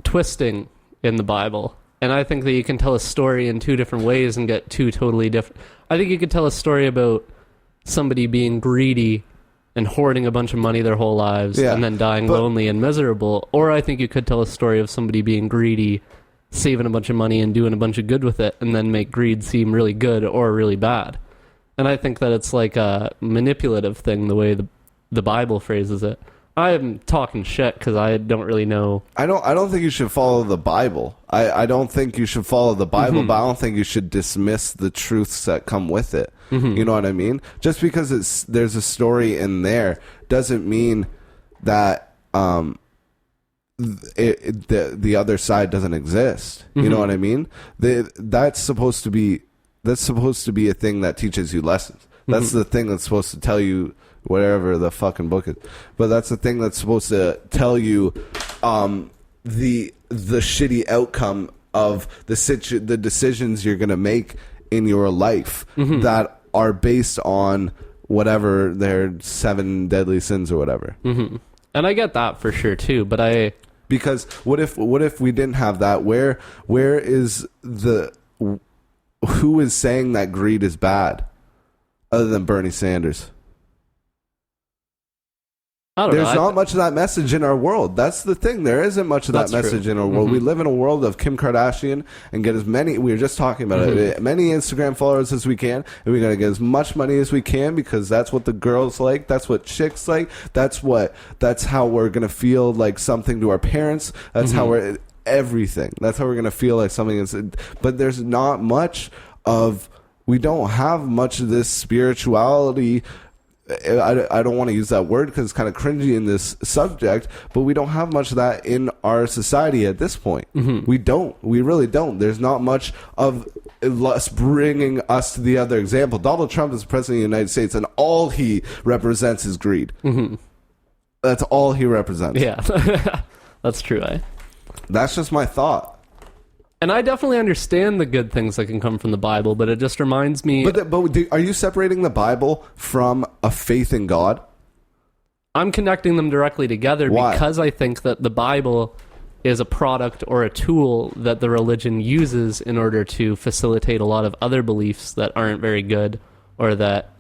twisting in the Bible, and I think that you can tell a story in 2 different ways and get 2 totally different. I think you could tell a story about somebody being greedy and hoarding a bunch of money their whole lives, and then dying lonely and miserable. Or I think you could tell a story of somebody being greedy, saving a bunch of money and doing a bunch of good with it, and then make greed seem really good or really bad. And I think that it's like a manipulative thing, the way the Bible phrases it. I'm talking shit because I don't really know. I don't think you should follow the Bible. I don't think you should follow the Bible, mm-hmm. but I don't think you should dismiss the truths that come with it. Mm-hmm. You know what I mean? Just because there's a story in there doesn't mean that the other side doesn't exist. Mm-hmm. You know what I mean? That's supposed to be a thing that teaches you lessons. That's mm-hmm. the thing that's supposed to tell you whatever the fucking book is. But that's the thing that's supposed to tell you the shitty outcome of the decisions you're going to make in your life mm-hmm. that are based on whatever their 7 deadly sins or whatever. Mm-hmm. And I get that for sure too, but because what if we didn't have that? Where is who is saying that greed is bad other than Bernie Sanders? I don't know. There's not much of that message in our world. That's the thing. There isn't much of that message in our world. Mm-hmm. We live in a world of Kim Kardashian and get as many, we were just talking about mm-hmm. it, many Instagram followers as we can, and we're going to get as much money as we can because that's what the girls like. That's what chicks like. That's how we're going to feel like something to our parents. That's mm-hmm. how everything. That's how we're going to feel like something is, but there's not much we don't have much of this spirituality. I don't want to use that word because it's kind of cringy in this subject, but we don't have much of that in our society at this point. Mm-hmm. We really don't. There's not much of us bringing us to the other example. Donald Trump is the president of the United States, and all he represents is greed. Mm-hmm. That's all he represents. Yeah, that's true. That's just my thought. And I definitely understand the good things that can come from the Bible, but it just reminds me... But are you separating the Bible from a faith in God? I'm connecting them directly together. Why? Because I think that the Bible is a product or a tool that the religion uses in order to facilitate a lot of other beliefs that aren't very good, or that...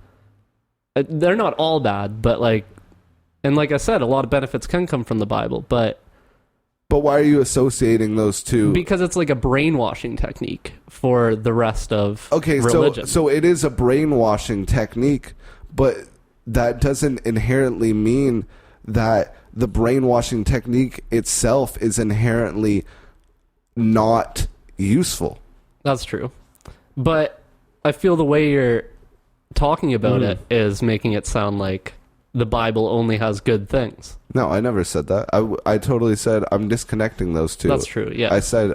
They're not all bad, but like... And like I said, a lot of benefits can come from the Bible, but... But why are you associating those two? Because it's like a brainwashing technique for the rest of religion. So it is a brainwashing technique, but that doesn't inherently mean that the brainwashing technique itself is inherently not useful. That's true. But I feel the way you're talking about it is making it sound like the Bible only has good things. No, I never said that. I totally said I'm disconnecting those two. That's true. Yeah. I said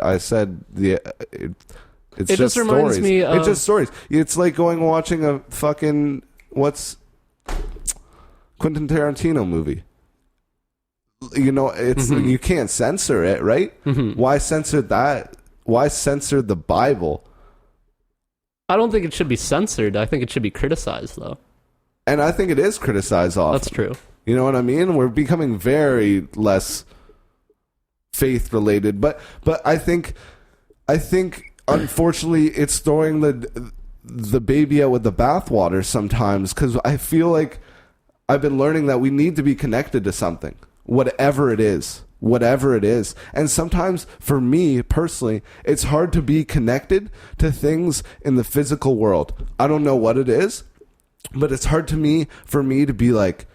it's just reminds stories. Me of... It's just stories. It's like going watching a fucking Quentin Tarantino movie. You know, it's mm-hmm. you can't censor it, right? Mm-hmm. Why censor that? Why censor the Bible? I don't think it should be censored. I think it should be criticized, though. And I think it is criticized often. That's true. You know what I mean? We're becoming very less faith related, but I think unfortunately it's throwing the baby out with the bathwater sometimes, because I feel like I've been learning that we need to be connected to something. whatever it is. Whatever it is. And sometimes, for me personally, it's hard to be connected to things in the physical world. I don't know what it is, but it's hard for me to be like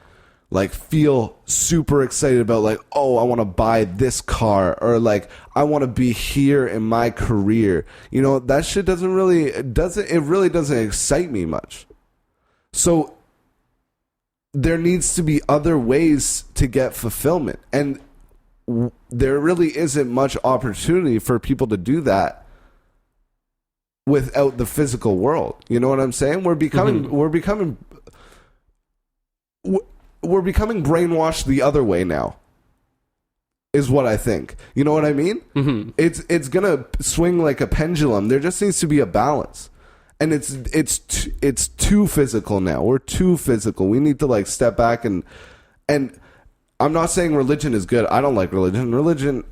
feel super excited about like, oh, I want to buy this car, or like I want to be here in my career. You know, that shit really doesn't excite me much. So there needs to be other ways to get fulfillment, and there really isn't much opportunity for people to do that without the physical world. You know what I'm saying? We're becoming brainwashed the other way now, is what I think. You know what I mean? Mm-hmm. It's gonna swing like a pendulum. There just needs to be a balance, and it's too physical now. We're too physical. We need to like step back and I'm not saying religion is good. I don't like religion. Religion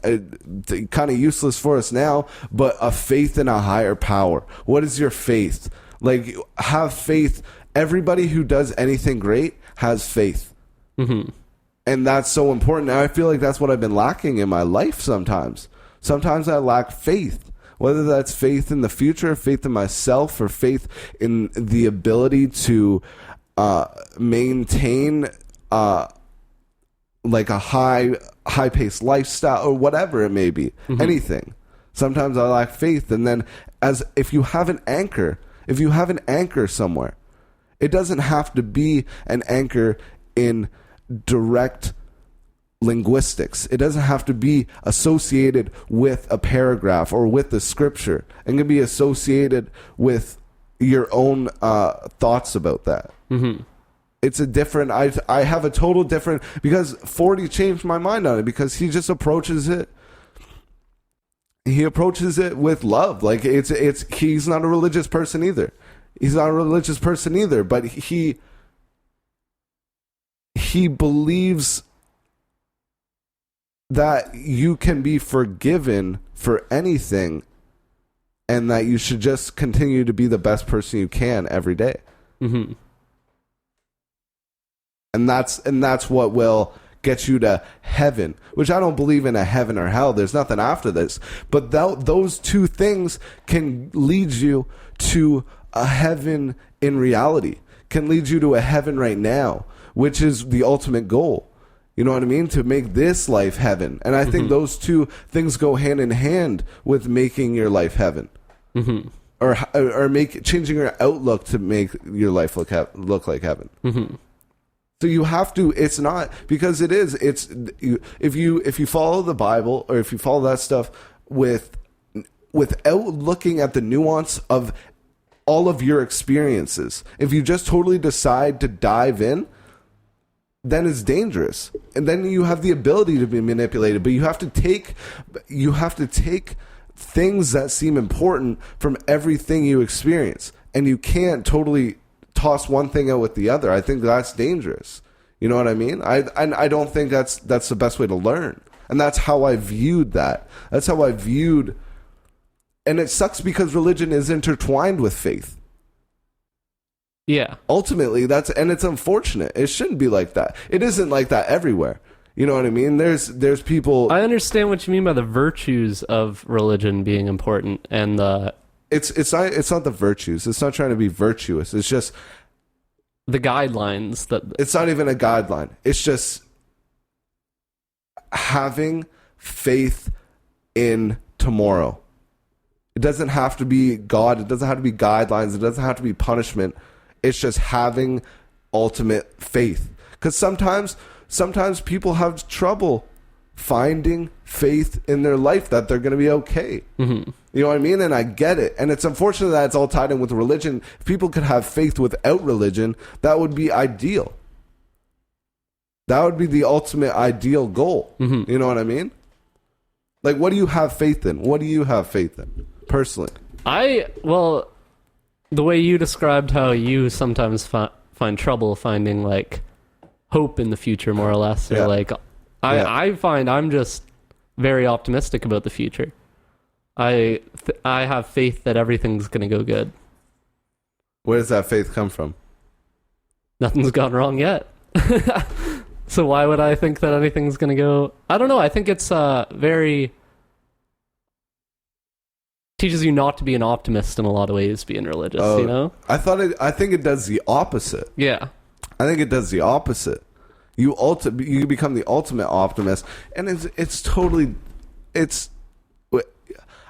kind of useless for us now, but a faith in a higher power. What is your faith? Like, have faith. Everybody who does anything great has faith. Mm-hmm. And that's so important. Now, I feel like that's what I've been lacking in my life sometimes. Sometimes I lack faith, whether that's faith in the future, faith in myself, or faith in the ability to maintain like a high-paced lifestyle, or whatever it may be. Mm-hmm. Anything. Sometimes I lack faith. And then if you have an anchor somewhere, it doesn't have to be an anchor in direct linguistics. It doesn't have to be associated with a paragraph or with the scripture. It can be associated with your own thoughts about that. Mm-hmm. It's a different, I have a total different, because 40 changed my mind on it, because he just approaches it. He approaches it with love. Like he's not a religious person either. But he believes that you can be forgiven for anything, and that you should just continue to be the best person you can every day. Mm-hmm. And that's what will get you to heaven, which I don't believe in a heaven or hell. There's nothing after this. But those two things can lead you to a heaven in reality, can lead you to a heaven right now, which is the ultimate goal. You know what I mean? To make this life heaven. And I think those two things go hand in hand with making your life heaven. Mm-hmm. Or changing your outlook to make your life look like heaven. Mm-hmm. So you have to. It's not, because it is. It's if you follow the Bible, or if you follow that stuff without looking at the nuance of all of your experiences. If you just totally decide to dive in, then it's dangerous, and then you have the ability to be manipulated. But you have to take things that seem important from everything you experience, and you can't totally toss one thing out with the other. I think that's dangerous. You know what I mean? I don't think that's the best way to learn. And that's how I viewed that. That's how I viewed, and it sucks because religion is intertwined with faith. Yeah. Ultimately, and it's unfortunate. It shouldn't be like that. It isn't like that everywhere. You know what I mean? There's people. I understand what you mean by the virtues of religion being important, and It's not the virtues. It's not trying to be virtuous. It's just the guidelines that. It's not even a guideline. It's just having faith in tomorrow. It doesn't have to be God. It doesn't have to be guidelines. It doesn't have to be punishment. It's just having ultimate faith. Because sometimes people have trouble finding faith in their life that they're going to be okay. Mm-hmm. You know what I mean? And I get it. And it's unfortunate that it's all tied in with religion. If people could have faith without religion, that would be ideal. That would be the ultimate ideal goal. Mm-hmm. You know what I mean? Like, what do you have faith in? What do you have faith in, personally? The way you described how you sometimes find trouble finding, like, hope in the future, more or less. Or, like, I find I'm just very optimistic about the future. I have faith that everything's going to go good. Where does that faith come from? Nothing's gone wrong yet. So why would I think that anything's going to go? I don't know. I think it's very teaches you not to be an optimist in a lot of ways, being religious, you know? I think it does the opposite. Yeah. I think it does the opposite. You become the ultimate optimist, and it's totally.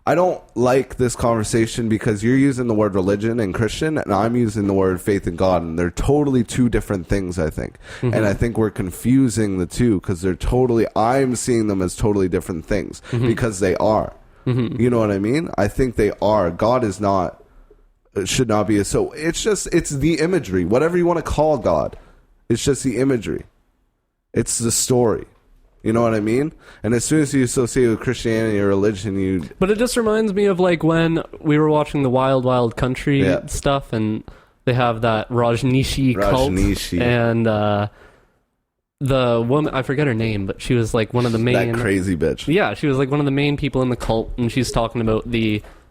I don't like this conversation because you're using the word religion and Christian, and I'm using the word faith in God, and they're totally two different things, I think. Mm-hmm. And I think we're confusing the two because I'm seeing them as totally different things because they are. Mm-hmm. You know what I mean? I think they are. God is not, should not be. So it's the imagery, whatever you want to call God. It's just the imagery. It's the story. You know what I mean? And as soon as you associate with Christianity or religion, But it just reminds me of like when we were watching the Wild Wild Country stuff, and they have that Rajneeshi cult, and the woman, I forget her name, but she was like one of the main... That crazy bitch. Yeah, she was like one of the main people in the cult, and she's talking about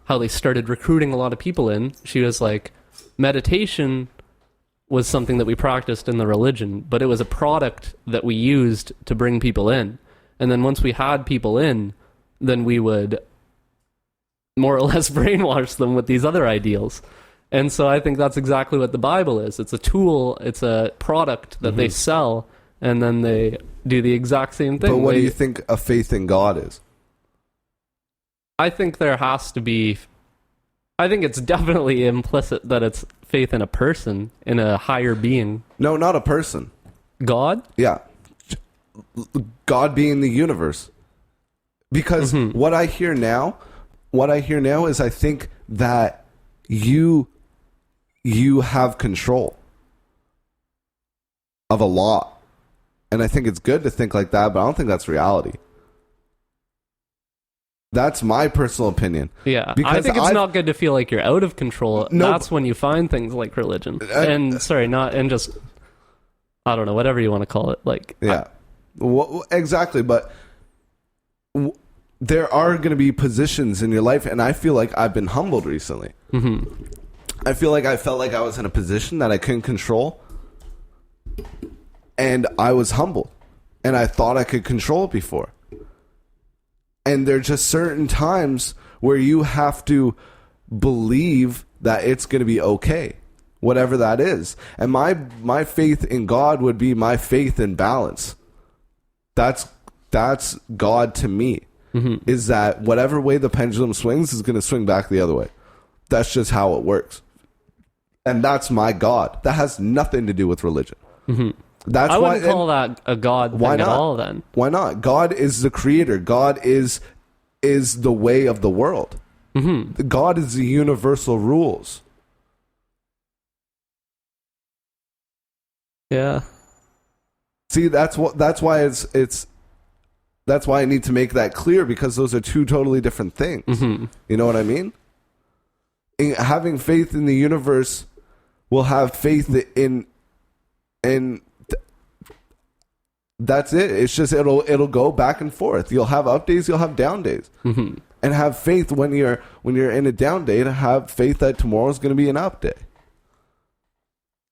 how they started recruiting a lot of people in. She was like, meditation was something that we practiced in the religion, but it was a product that we used to bring people in. And then once we had people in, then we would more or less brainwash them with these other ideals. And so I think that's exactly what the Bible is. It's a tool, it's a product that they sell, and then they do the exact same thing. But what do you think a faith in God is? I think there has to be... I think it's definitely implicit that it's faith in a person, in a higher being. No, not a person. God? Yeah. God being the universe. Because what I hear now is I think that you have control of a lot. And I think it's good to think like that, but I don't think that's reality. That's my personal opinion. Yeah, because I think it's not good to feel like you're out of control. No, that's when you find things like religion. I don't know, whatever you want to call it. Like, yeah, exactly. But there are going to be positions in your life, and I feel like I've been humbled recently. Mm-hmm. I feel like I felt like I was in a position that I couldn't control, and I was humbled, and I thought I could control it before. And there are just certain times where you have to believe that it's going to be okay, whatever that is. And my faith in God would be my faith in balance. That's God to me, is that whatever way the pendulum swings is going to swing back the other way. That's just how it works. And that's my God. That has nothing to do with religion. Mm-hmm. I wouldn't call that a God thing at all, then. Why not? God is the creator. God is the way of the world. Mm-hmm. God is the universal rules. Yeah. See, that's why I need to make that clear, because those are two totally different things. Mm-hmm. You know what I mean? Having faith in the universe will have faith in that's it. It's just it'll go back and forth. You'll have up days, you'll have down days, and have faith when you're in a down day to have faith that tomorrow's going to be an up day.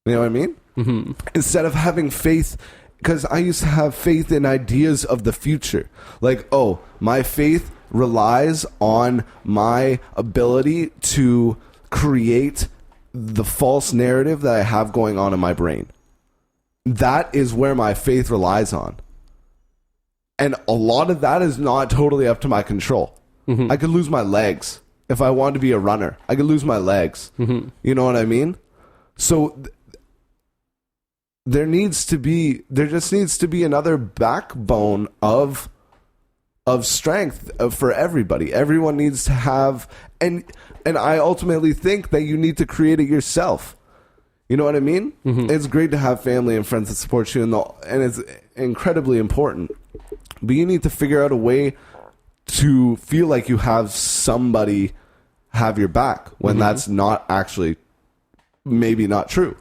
You know what I mean? Mm-hmm. Instead of having faith, because I used to have faith in ideas of the future, like, oh, my faith relies on my ability to create the false narrative that I have going on in my brain. That is where my faith relies on. And a lot of that is not totally up to my control. Mm-hmm. I could lose my legs. If I wanted to be a runner, I could lose my legs. Mm-hmm. You know what I mean? So there just needs to be another backbone of strength for everybody. Everyone needs to have, and I ultimately think that you need to create it yourself. You know what I mean? Mm-hmm. It's great to have family and friends that support you, and it's incredibly important. But you need to figure out a way to feel like you have somebody have your back when that's not actually, maybe not true.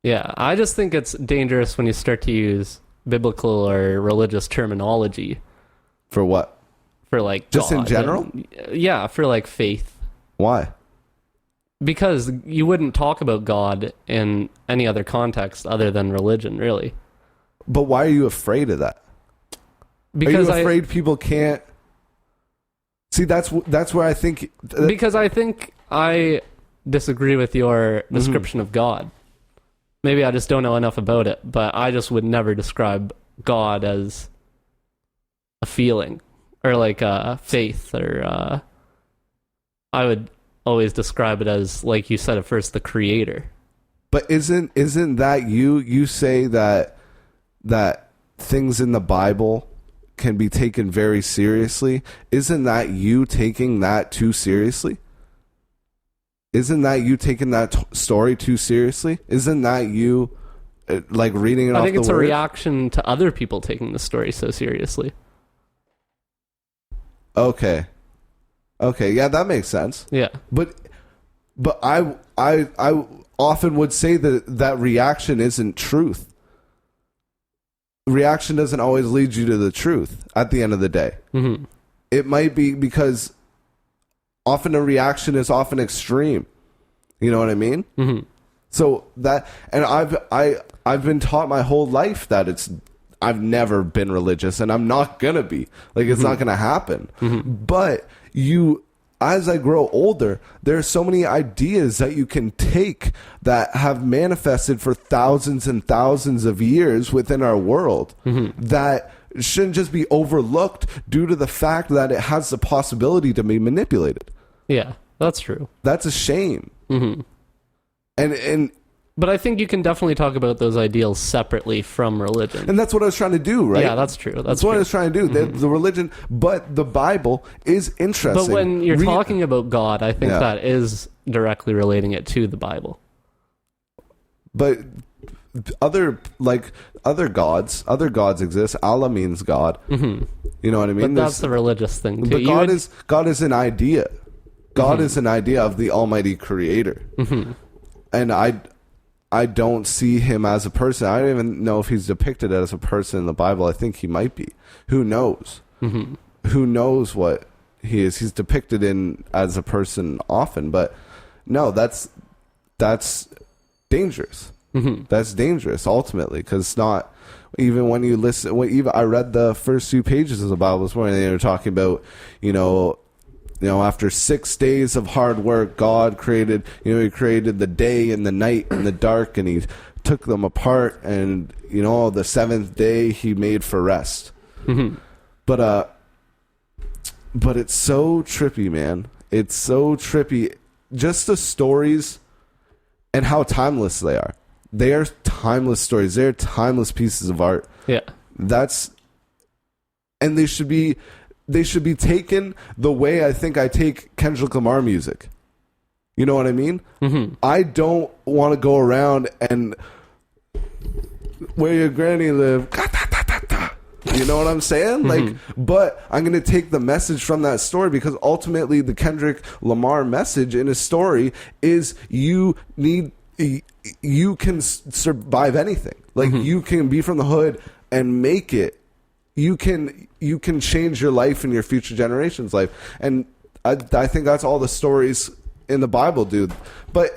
Yeah, I just think it's dangerous when you start to use biblical or religious terminology. For what? For like just God. In general? Yeah, for like faith. Why? Because you wouldn't talk about God in any other context other than religion, really. But why are you afraid of that? Because are you afraid people can't see? That's where I think. Because I think I disagree with your description of God. Maybe I just don't know enough about it, but I just would never describe God as a feeling or like a faith, or I would always describe it as, like you said at first, the creator. But isn't that you say that things in the Bible can be taken very seriously? Isn't that you taking that too seriously? Isn't that you taking that story too seriously? Isn't that you like reading it off the word? I think it's a reaction to other people taking the story so seriously. Okay, yeah, that makes sense. Yeah, but I often would say that reaction isn't truth. Reaction doesn't always lead you to the truth at the end of the day. Mm-hmm. It might be because often a reaction is often extreme. You know what I mean? Mm-hmm. So that, and I've been taught my whole life that I've never been religious, and I'm not gonna be. Like, it's not gonna happen. Mm-hmm. But as I grow older, there are so many ideas that you can take that have manifested for thousands and thousands of years within our world that shouldn't just be overlooked due to the fact that it has the possibility to be manipulated. Yeah, that's true. That's a shame. Mm-hmm. But I think you can definitely talk about those ideals separately from religion. And that's what I was trying to do, right? Yeah, that's true. That's what true. I was trying to do. The religion, but the Bible is interesting. But when you're talking about God, I think that is directly relating it to the Bible. But other gods exist. Allah means God. Mm-hmm. You know what I mean? But that's the religious thing too. But God is an idea. God is an idea of the Almighty Creator. Mm-hmm. And I don't see him as a person. I don't even know if he's depicted as a person in the Bible. I think he might be. Who knows? Mm-hmm. Who knows what he is? He's depicted as a person often, but no, that's dangerous. Mm-hmm. That's dangerous ultimately, because it's not. Even when you listen, even I read the first 2 pages of the Bible this morning, they were talking about, after 6 days of hard work, God created, he created the day and the night and the dark, and he took them apart, and, the 7th day he made for rest. Mm-hmm. But it's so trippy, man. It's so trippy. Just the stories and how timeless they are. They are timeless stories. They are timeless pieces of art. Yeah. And they should be taken the way I think I take Kendrick Lamar music. You know what I mean? Mm-hmm. I don't want to go around and where your granny live. You know what I'm saying? Mm-hmm. But I'm going to take the message from that story, because ultimately the Kendrick Lamar message in his story is you can survive anything. You can be from the hood and make it. You can change your life and your future generations' life. And I think that's all the stories in the Bible do. But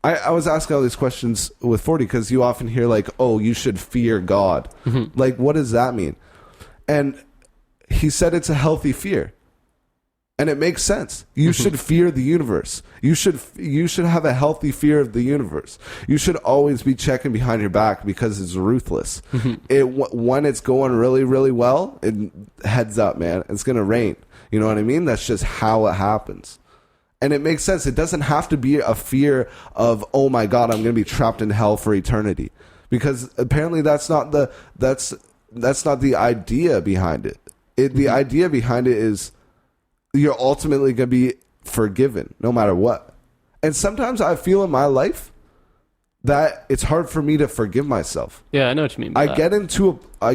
I was asking all these questions with 40 because you often hear you should fear God. Mm-hmm. What does that mean? And he said it's a healthy fear. And it makes sense. You should fear the universe. You should have a healthy fear of the universe. You should always be checking behind your back because it's ruthless. When it's going really, really well, heads up, man. It's going to rain. You know what I mean? That's just how it happens. And it makes sense. It doesn't have to be a fear of, oh my God, I'm going to be trapped in hell for eternity. Because apparently that's not the idea behind it. The idea behind it is you're ultimately going to be forgiven no matter what. And sometimes I feel in my life that it's hard for me to forgive myself. Yeah, I know what you mean by that. I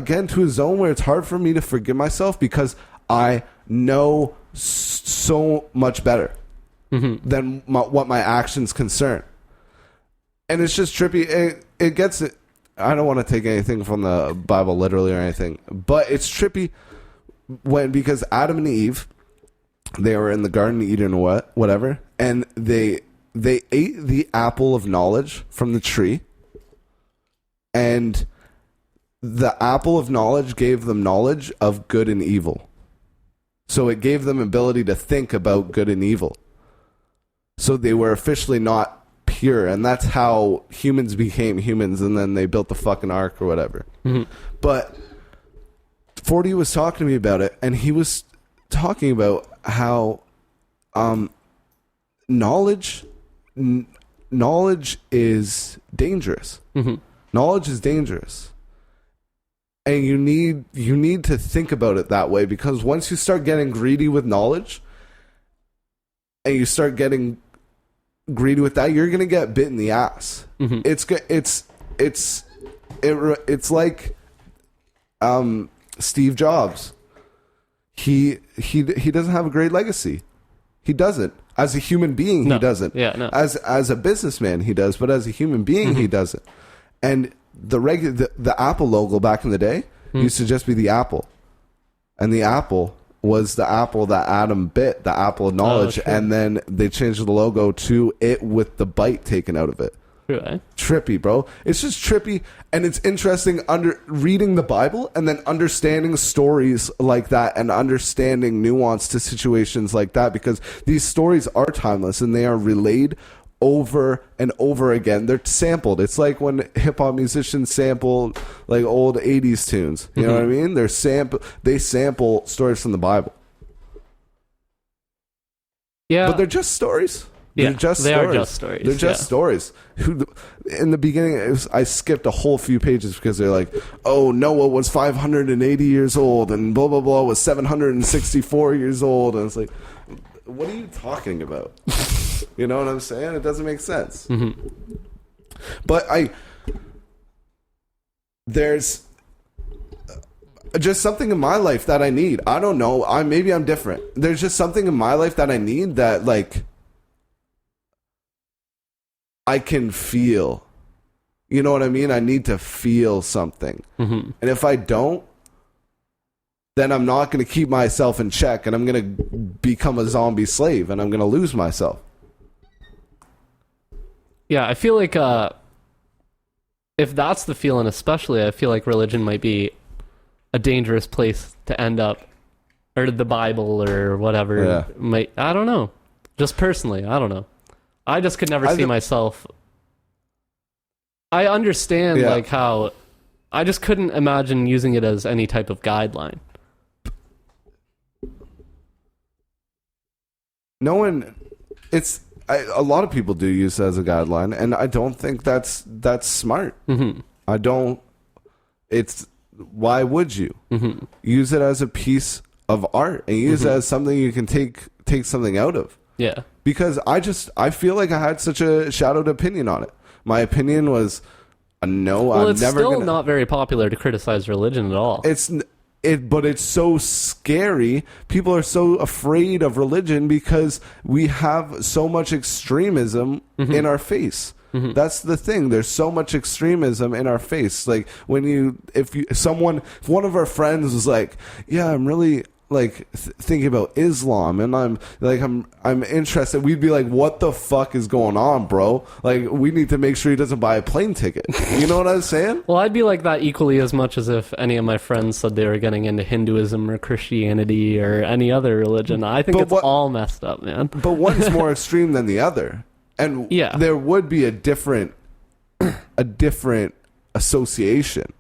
get into a zone where it's hard for me to forgive myself because I know so much better than what my actions concern. And it's just trippy. It gets it. I don't want to take anything from the Bible literally or anything, but it's trippy because Adam and Eve, they were in the Garden of Eden or whatever, and they ate the apple of knowledge from the tree, and the apple of knowledge gave them knowledge of good and evil. So it gave them ability to think about good and evil. So they were officially not pure, and that's how humans became humans, and then they built the fucking ark or whatever. Mm-hmm. But 40 was talking to me about it, and he was talking about how knowledge is dangerous. Mm-hmm. Knowledge is dangerous. And you need to think about it that way, because once you start getting greedy with knowledge and you start getting greedy with that, you're going to get bit in the ass. Mm-hmm. It's like Steve Jobs. He doesn't have a great legacy. He doesn't. As a human being, he doesn't. Yeah, no. As a businessman, he does, but as a human being, he doesn't. And the Apple logo back in the day used to just be the apple, and the apple was the apple that Adam bit, the apple of knowledge, and then they changed the logo to it with the bite taken out of it. Really? Trippy, bro. It's just trippy, and it's interesting reading the Bible and then understanding stories like that and understanding nuance to situations like that, because these stories are timeless and they are relayed over and over again. They're sampled. It's like when hip-hop musicians sample like old 80s tunes. You know what I mean? They sample stories from the Bible. Yeah. But they're just stories. Yeah, They're just they stories. are just stories. They're just stories. In the beginning, I skipped a whole few pages because they're like, oh, Noah was 580 years old and blah, blah, blah was 764 years old. And it's like, what are you talking about? You know what I'm saying? It doesn't make sense. Mm-hmm. But there's just something in my life that I need. I don't know. Maybe I'm different. There's just something in my life that I need that, like, I can feel. You know what I mean? I need to feel something. Mm-hmm. And if I don't, then I'm not going to keep myself in check, and I'm going to become a zombie slave, and I'm going to lose myself. Yeah, I feel like if that's the feeling, especially, I feel like religion might be a dangerous place to end up, or the Bible or whatever. Yeah. I don't know. Just personally, I don't know. I just could never see myself. I understand like how I just couldn't imagine using it as any type of guideline. No one, a lot of people do use it as a guideline, and I don't think that's smart. Mm-hmm. I don't. Why would you use it as a piece of art and use it as something you can take something out of? Yeah. Because I feel like I had such a shadowed opinion on it. My opinion was, no, well, I'm it's never still gonna, not very popular to criticize religion at all. But it's so scary. People are so afraid of religion because we have so much extremism in our face. Mm-hmm. That's the thing. There's so much extremism in our face. Like if one of our friends was like, yeah, I'm really like thinking about Islam, and I'm interested, we'd be like, what the fuck is going on, bro? Like, we need to make sure he doesn't buy a plane ticket. You know what I'm saying? Well, I'd be like that equally as much as if any of my friends said they were getting into Hinduism or Christianity or any other religion. I think all messed up, man. But one's more extreme than the other, and there would be a different association.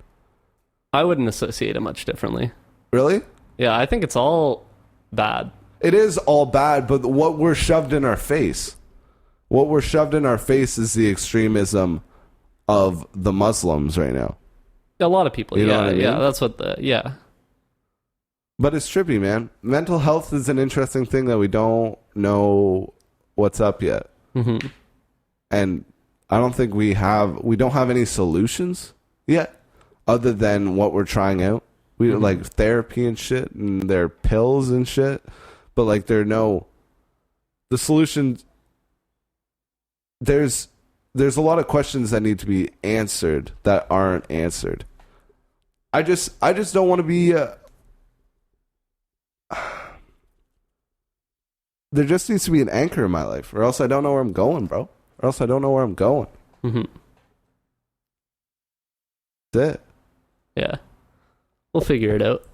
I wouldn't associate it much differently. Really? Yeah, I think it's all bad. It is all bad, but what we're shoved in our face. What we're shoved in our face is the extremism of the Muslims right now. A lot of people, you know what I mean? Yeah, that's what But it's trippy, man. Mental health is an interesting thing that we don't know what's up yet. Mm-hmm. And I don't think we don't have any solutions yet other than what we're trying out. We like therapy and shit, and there are pills and shit, but like the solution. There's a lot of questions that need to be answered that aren't answered. I just don't want to be. There just needs to be an anchor in my life, or else I don't know where I'm going, bro. Or else I don't know where I'm going. Mm-hmm. That's it. Yeah. We'll figure it out.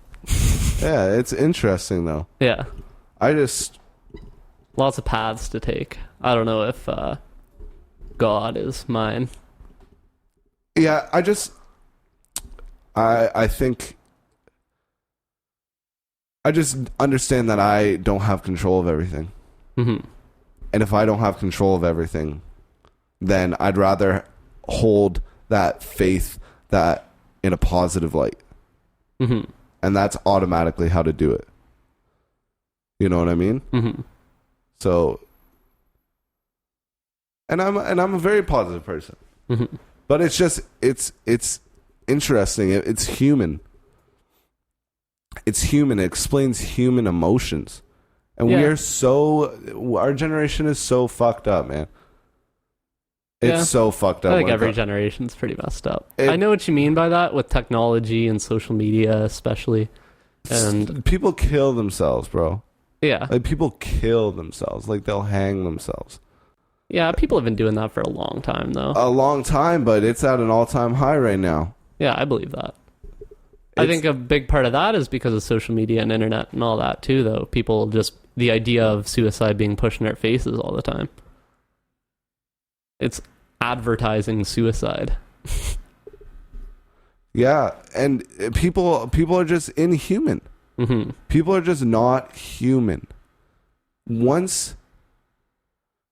Yeah, it's interesting though. Yeah. Lots of paths to take. I don't know if God is mine. Yeah, I think I just understand that I don't have control of everything. Mm-hmm. And if I don't have control of everything, then I'd rather hold that faith that in a positive light. Mm-hmm. And that's automatically how to do it. You know what I mean? Mm-hmm. So, and I'm a very positive person. Mm-hmm. But it's just it's interesting. It's human. It's human. It explains human emotions. And Yeah. our generation is so fucked up, man. It's so fucked up. I think every generation's pretty messed up. I know what you mean by that with technology and social media, especially. And people kill themselves, bro. Yeah. Like, people kill themselves. Like, they'll hang themselves. Yeah, people have been doing that for a long time, though. A long time, but it's at an all-time high right now. Yeah, I believe that. I think a big part of that is because of social media and internet and all that, too, though. People just... The idea of suicide being pushed in our faces all the time. It's advertising suicide. Yeah, and people are just inhuman. Mm-hmm. People are just not human. Once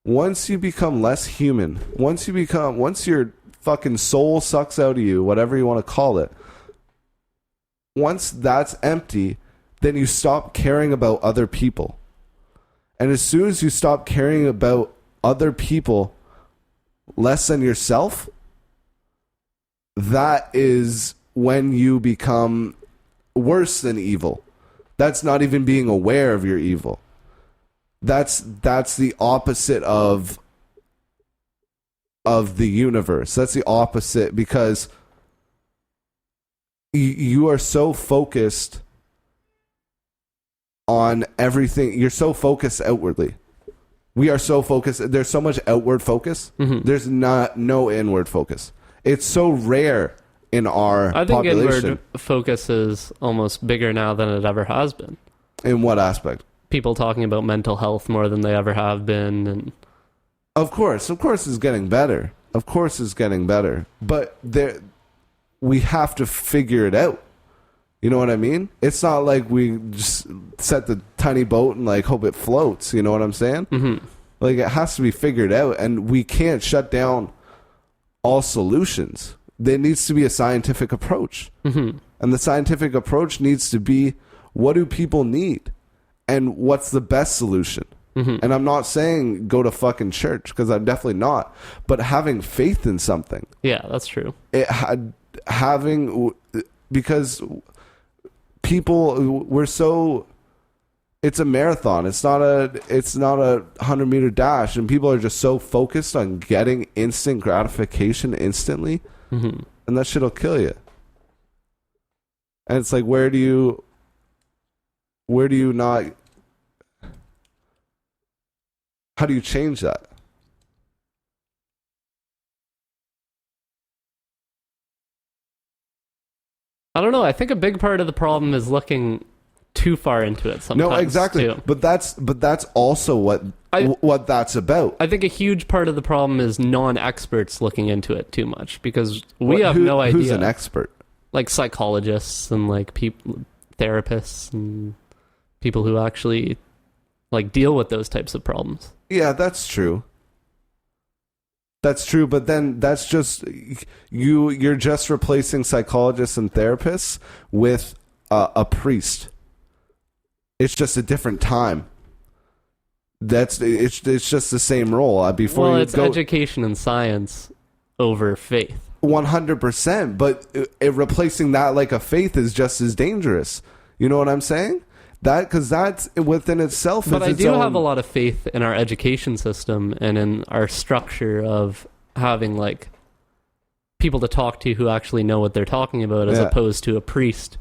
you become less human, once your fucking soul sucks out of you, whatever you want to call it, once that's empty, then you stop caring about other people. And as soon as you stop caring about other people less than yourself, that is when you become worse than evil. That's not even being aware of your evil. That's the opposite of the universe. That's the opposite, because you are so focused on everything. You're so focused outwardly. We are so focused. There's so much outward focus. Mm-hmm. There's no inward focus. It's so rare in our population. Inward focus is almost bigger now than it ever has been. In what aspect? People talking about mental health more than they ever have been. And Of course it's getting better. Of course it's getting better. But we have to figure it out. You know what I mean? It's not like we just set the tiny boat and like hope it floats. You know what I'm saying? Mm-hmm. Like, it has to be figured out, and we can't shut down all solutions. There needs to be a scientific approach. Mm-hmm. And the scientific approach needs to be, what do people need? And what's the best solution? Mm-hmm. And I'm not saying go to fucking church, because I'm definitely not. But having faith in something. Yeah, that's true. Because people, it's a marathon. It's not a 100-meter dash, and people are just so focused on getting instant gratification instantly, mm-hmm. and that shit'll kill you. And it's like, where do you not? How do you change that? I don't know. I think a big part of the problem is looking too far into it sometimes. No, exactly. Too. But that's also what that's about. I think a huge part of the problem is non-experts looking into it too much, because we have no idea. Who's an expert? Like psychologists and like therapists and people who actually like deal with those types of problems. Yeah, that's true. That's true, but then that's just you're just replacing psychologists and therapists with a priest. It's just a different time. It's just the same role. Before it's education and science over faith. 100%, but replacing that like a faith is just as dangerous. You know what I'm saying? Because that's within itself. But I do have a lot of faith in our education system and in our structure of having like people to talk to who actually know what they're talking about, as opposed to a priest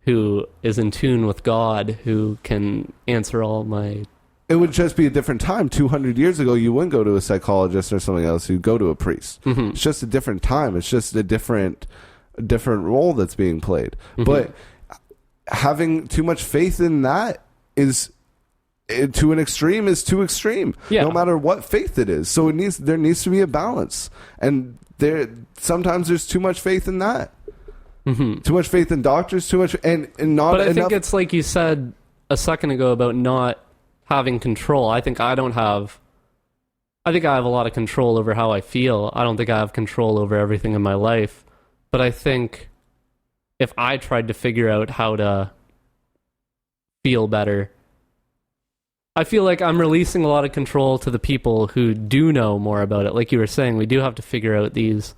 who is in tune with God, who can answer all my... It would just be a different time. 200 years ago, you wouldn't go to a psychologist or something else. You'd go to a priest. Mm-hmm. It's just a different time. It's just a different different role that's being played. But having too much faith in that is to an extreme is too extreme. Yeah. No matter what faith it is. So there needs to be a balance, and sometimes there's too much faith in that. Too much faith in doctors, too much, and not. But I enough. think it's like you said a second ago about not having control. I think I have a lot of control over how I feel. I don't think I have control over everything in my life. But I think if I tried to figure out how to feel better, I feel like I'm releasing a lot of control to the people who do know more about it. Like you were saying, we do have to figure out these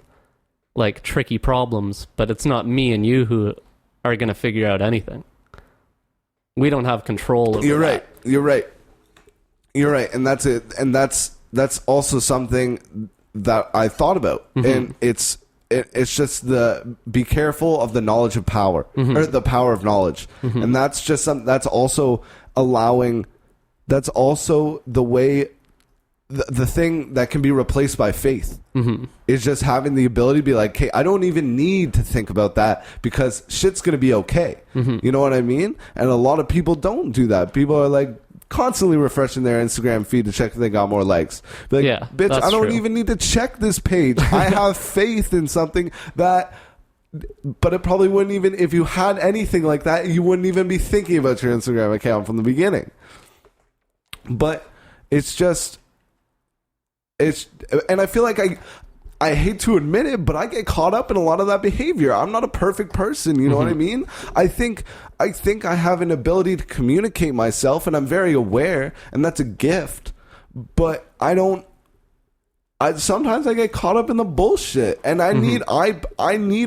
like tricky problems, but it's not me and you who are going to figure out anything. We don't have control over that. You're right. And that's it. And that's also something that I thought about. And it's just be careful of the knowledge of power, or the power of knowledge. And that's just that's also the way, the thing that can be replaced by faith is just having the ability to be like, hey, I don't even need to think about that because shit's going to be okay. You know what I mean? And a lot of people don't do that. People are like constantly refreshing their Instagram feed to check if they got more likes. Be like, yeah, bitch, I don't even need to check this page. I have faith in something that... But it probably wouldn't even... If you had anything like that, you wouldn't even be thinking about your Instagram account from the beginning. But it's just... And I feel like I hate to admit it, but I get caught up in a lot of that behavior. I'm not a perfect person, you know what I mean? I think I have an ability to communicate myself, and I'm very aware, and that's a gift. But sometimes I get caught up in the bullshit, and I need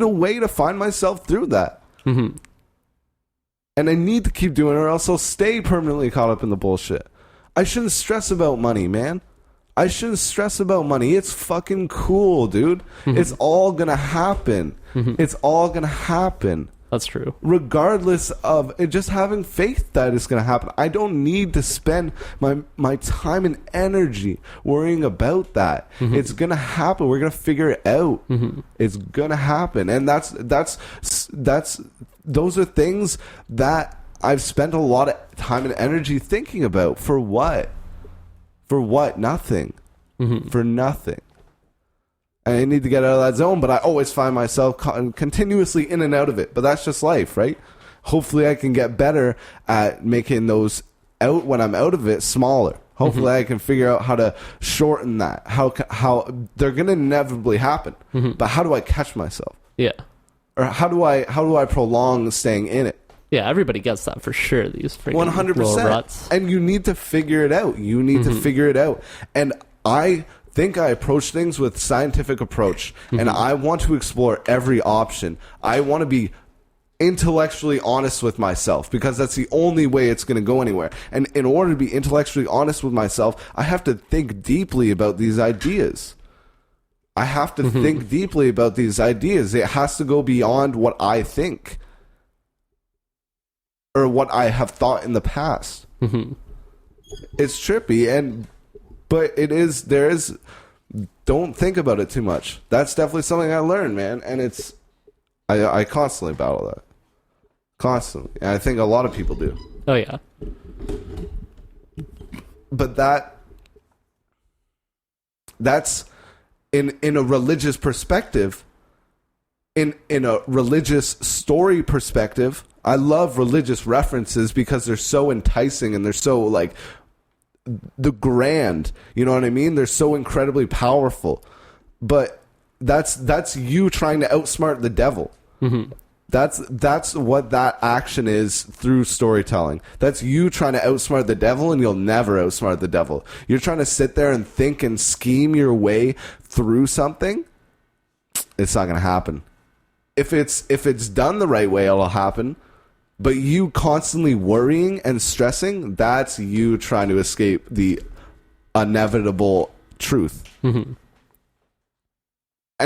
a way to find myself through that. And I need to keep doing it, or else I'll stay permanently caught up in the bullshit. I shouldn't stress about money, man. I shouldn't stress about money. It's fucking cool, dude. It's all gonna happen. It's all gonna happen. That's true. Regardless of it, just having faith that it's gonna happen. I don't need to spend my time and energy worrying about that. It's gonna happen. We're gonna figure it out. It's gonna happen, and those are things that I've spent a lot of time and energy thinking about. For what? For what? Nothing. For nothing. And I need to get out of that zone, but I always find myself continuously in and out of it. But that's just life, right? Hopefully I can get better at making those out when I'm out of it smaller. Hopefully I can figure out how to shorten that. How they're going to inevitably happen. But how do I catch myself? Yeah. Or how do I prolong staying in it? Yeah, everybody gets that for sure. These freaking 100%. little ruts. And you need to figure it out. You need to figure it out. And I think I approach things with scientific approach, and I want to explore every option. I want to be intellectually honest with myself, because that's the only way it's going to go anywhere. And in order to be intellectually honest with myself, I have to think deeply about these ideas. I have to think deeply about these ideas. It has to go beyond what I think, or what I have thought in the past. It's trippy, but there is, don't think about it too much. That's definitely something I learned, man. And I constantly battle that. Constantly. And I think a lot of people do. Oh, yeah. But that's in a religious perspective, in a religious story perspective. I love religious references because they're so enticing, and they're so like the grand, you know what I mean? They're so incredibly powerful. But that's you trying to outsmart the devil. That's what that action is through storytelling. That's you trying to outsmart the devil, and you'll never outsmart the devil. You're trying to sit there and think and scheme your way through something. It's not going to happen. If it's done the right way, it'll happen. But you constantly worrying and stressing, that's you trying to escape the inevitable truth. And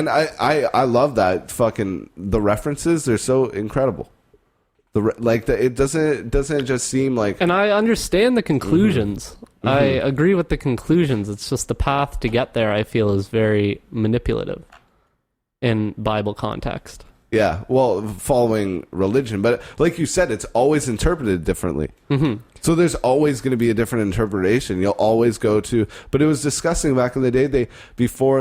I love that fucking, the references, they're so incredible. It doesn't just seem like... And I understand the conclusions. I agree with the conclusions. It's just the path to get there, I feel, is very manipulative in Bible context. Yeah, well, following religion, but like you said, it's always interpreted differently. Mm-hmm. So there's always going to be a different interpretation. You'll always go to, but it was disgusting back in the day.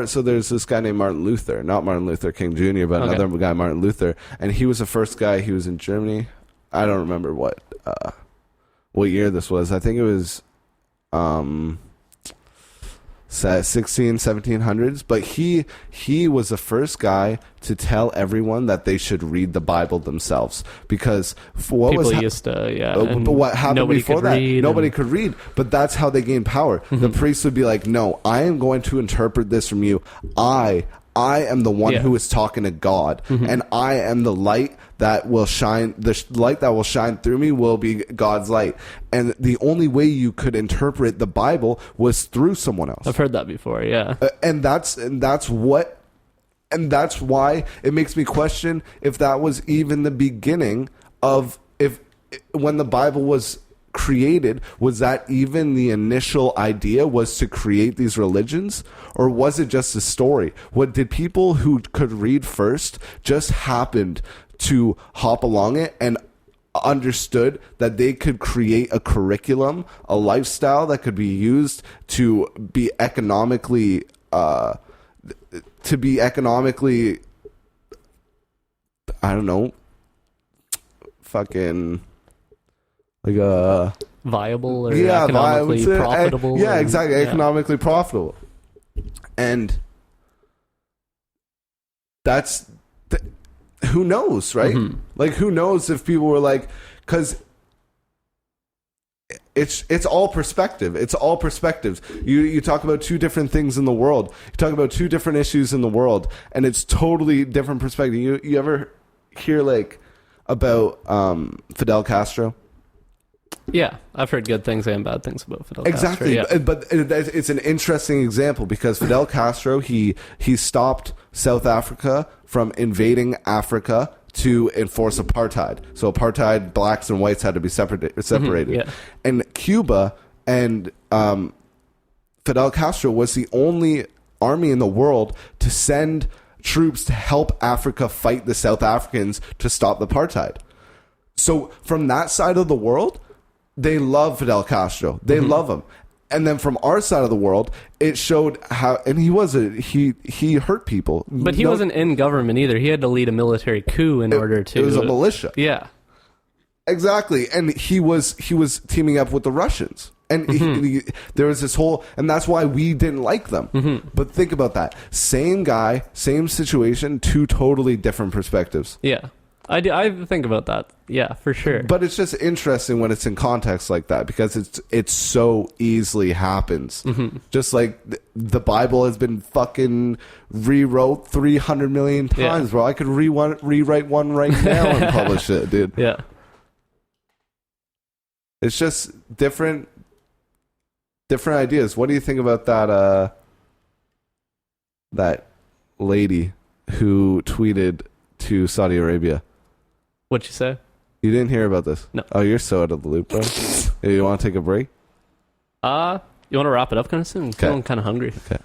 So there's this guy named Martin Luther, not Martin Luther King Jr., but another guy, Martin Luther, and he was the first guy. He was in Germany. I don't remember what year this was. I think it was 1700s, but he was the first guy to tell everyone that they should read the Bible themselves, because for People used to, but what happened before that? Nobody could read, but that's how they gained power. Mm-hmm. The priest would be like, "No, I am going to interpret this from you. I am the one who is talking to God, and I am the light that will shine. The light that will shine through me will be God's light." And the only way you could interpret the Bible was through someone else. I've heard that before. Yeah, and that's why it makes me question if that was even the beginning of when the Bible was created. Was that even the initial idea, was to create these religions, or was it just a story? What did people who could read first just happened to hop along it and understood that they could create a curriculum, a lifestyle that could be used to be economically I don't know, fucking like viable or economically profitable. Exactly, economically profitable. And that's who knows, right? Mm-hmm. Like, who knows if people were like, because it's all perspective. It's all perspectives. You talk about two different things in the world. You talk about two different issues in the world, and it's totally different perspective. You ever hear like about Fidel Castro? Yeah, I've heard good things and bad things about Fidel Castro. Exactly, but it's an interesting example because Fidel Castro, he stopped South Africa from invading Africa to enforce apartheid. So apartheid, blacks and whites had to be separated. Mm-hmm, yeah. And Cuba and Fidel Castro was the only army in the world to send troops to help Africa fight the South Africans to stop the apartheid. So from that side of the world, they love Fidel Castro. They love him. And then from our side of the world, it showed how, and he hurt people. But he wasn't in government either. He had to lead a military coup in order to. It was a militia. Yeah. Exactly. And he was teaming up with the Russians. And there was this whole, and that's why we didn't like them. Mm-hmm. But think about that. Same guy, same situation, two totally different perspectives. Yeah. I think about that. Yeah, for sure. But it's just interesting when it's in context like that because it's so easily happens. Mm-hmm. Just like the Bible has been fucking rewrote 300 million times, bro. I could rewrite one right now and publish it, dude. Yeah. It's just different ideas. What do you think about that lady who tweeted to Saudi Arabia? What'd you say? You didn't hear about this? No. Oh, you're so out of the loop, bro. You want to take a break? You want to wrap it up kind of soon? I'm feeling kind of hungry. Okay.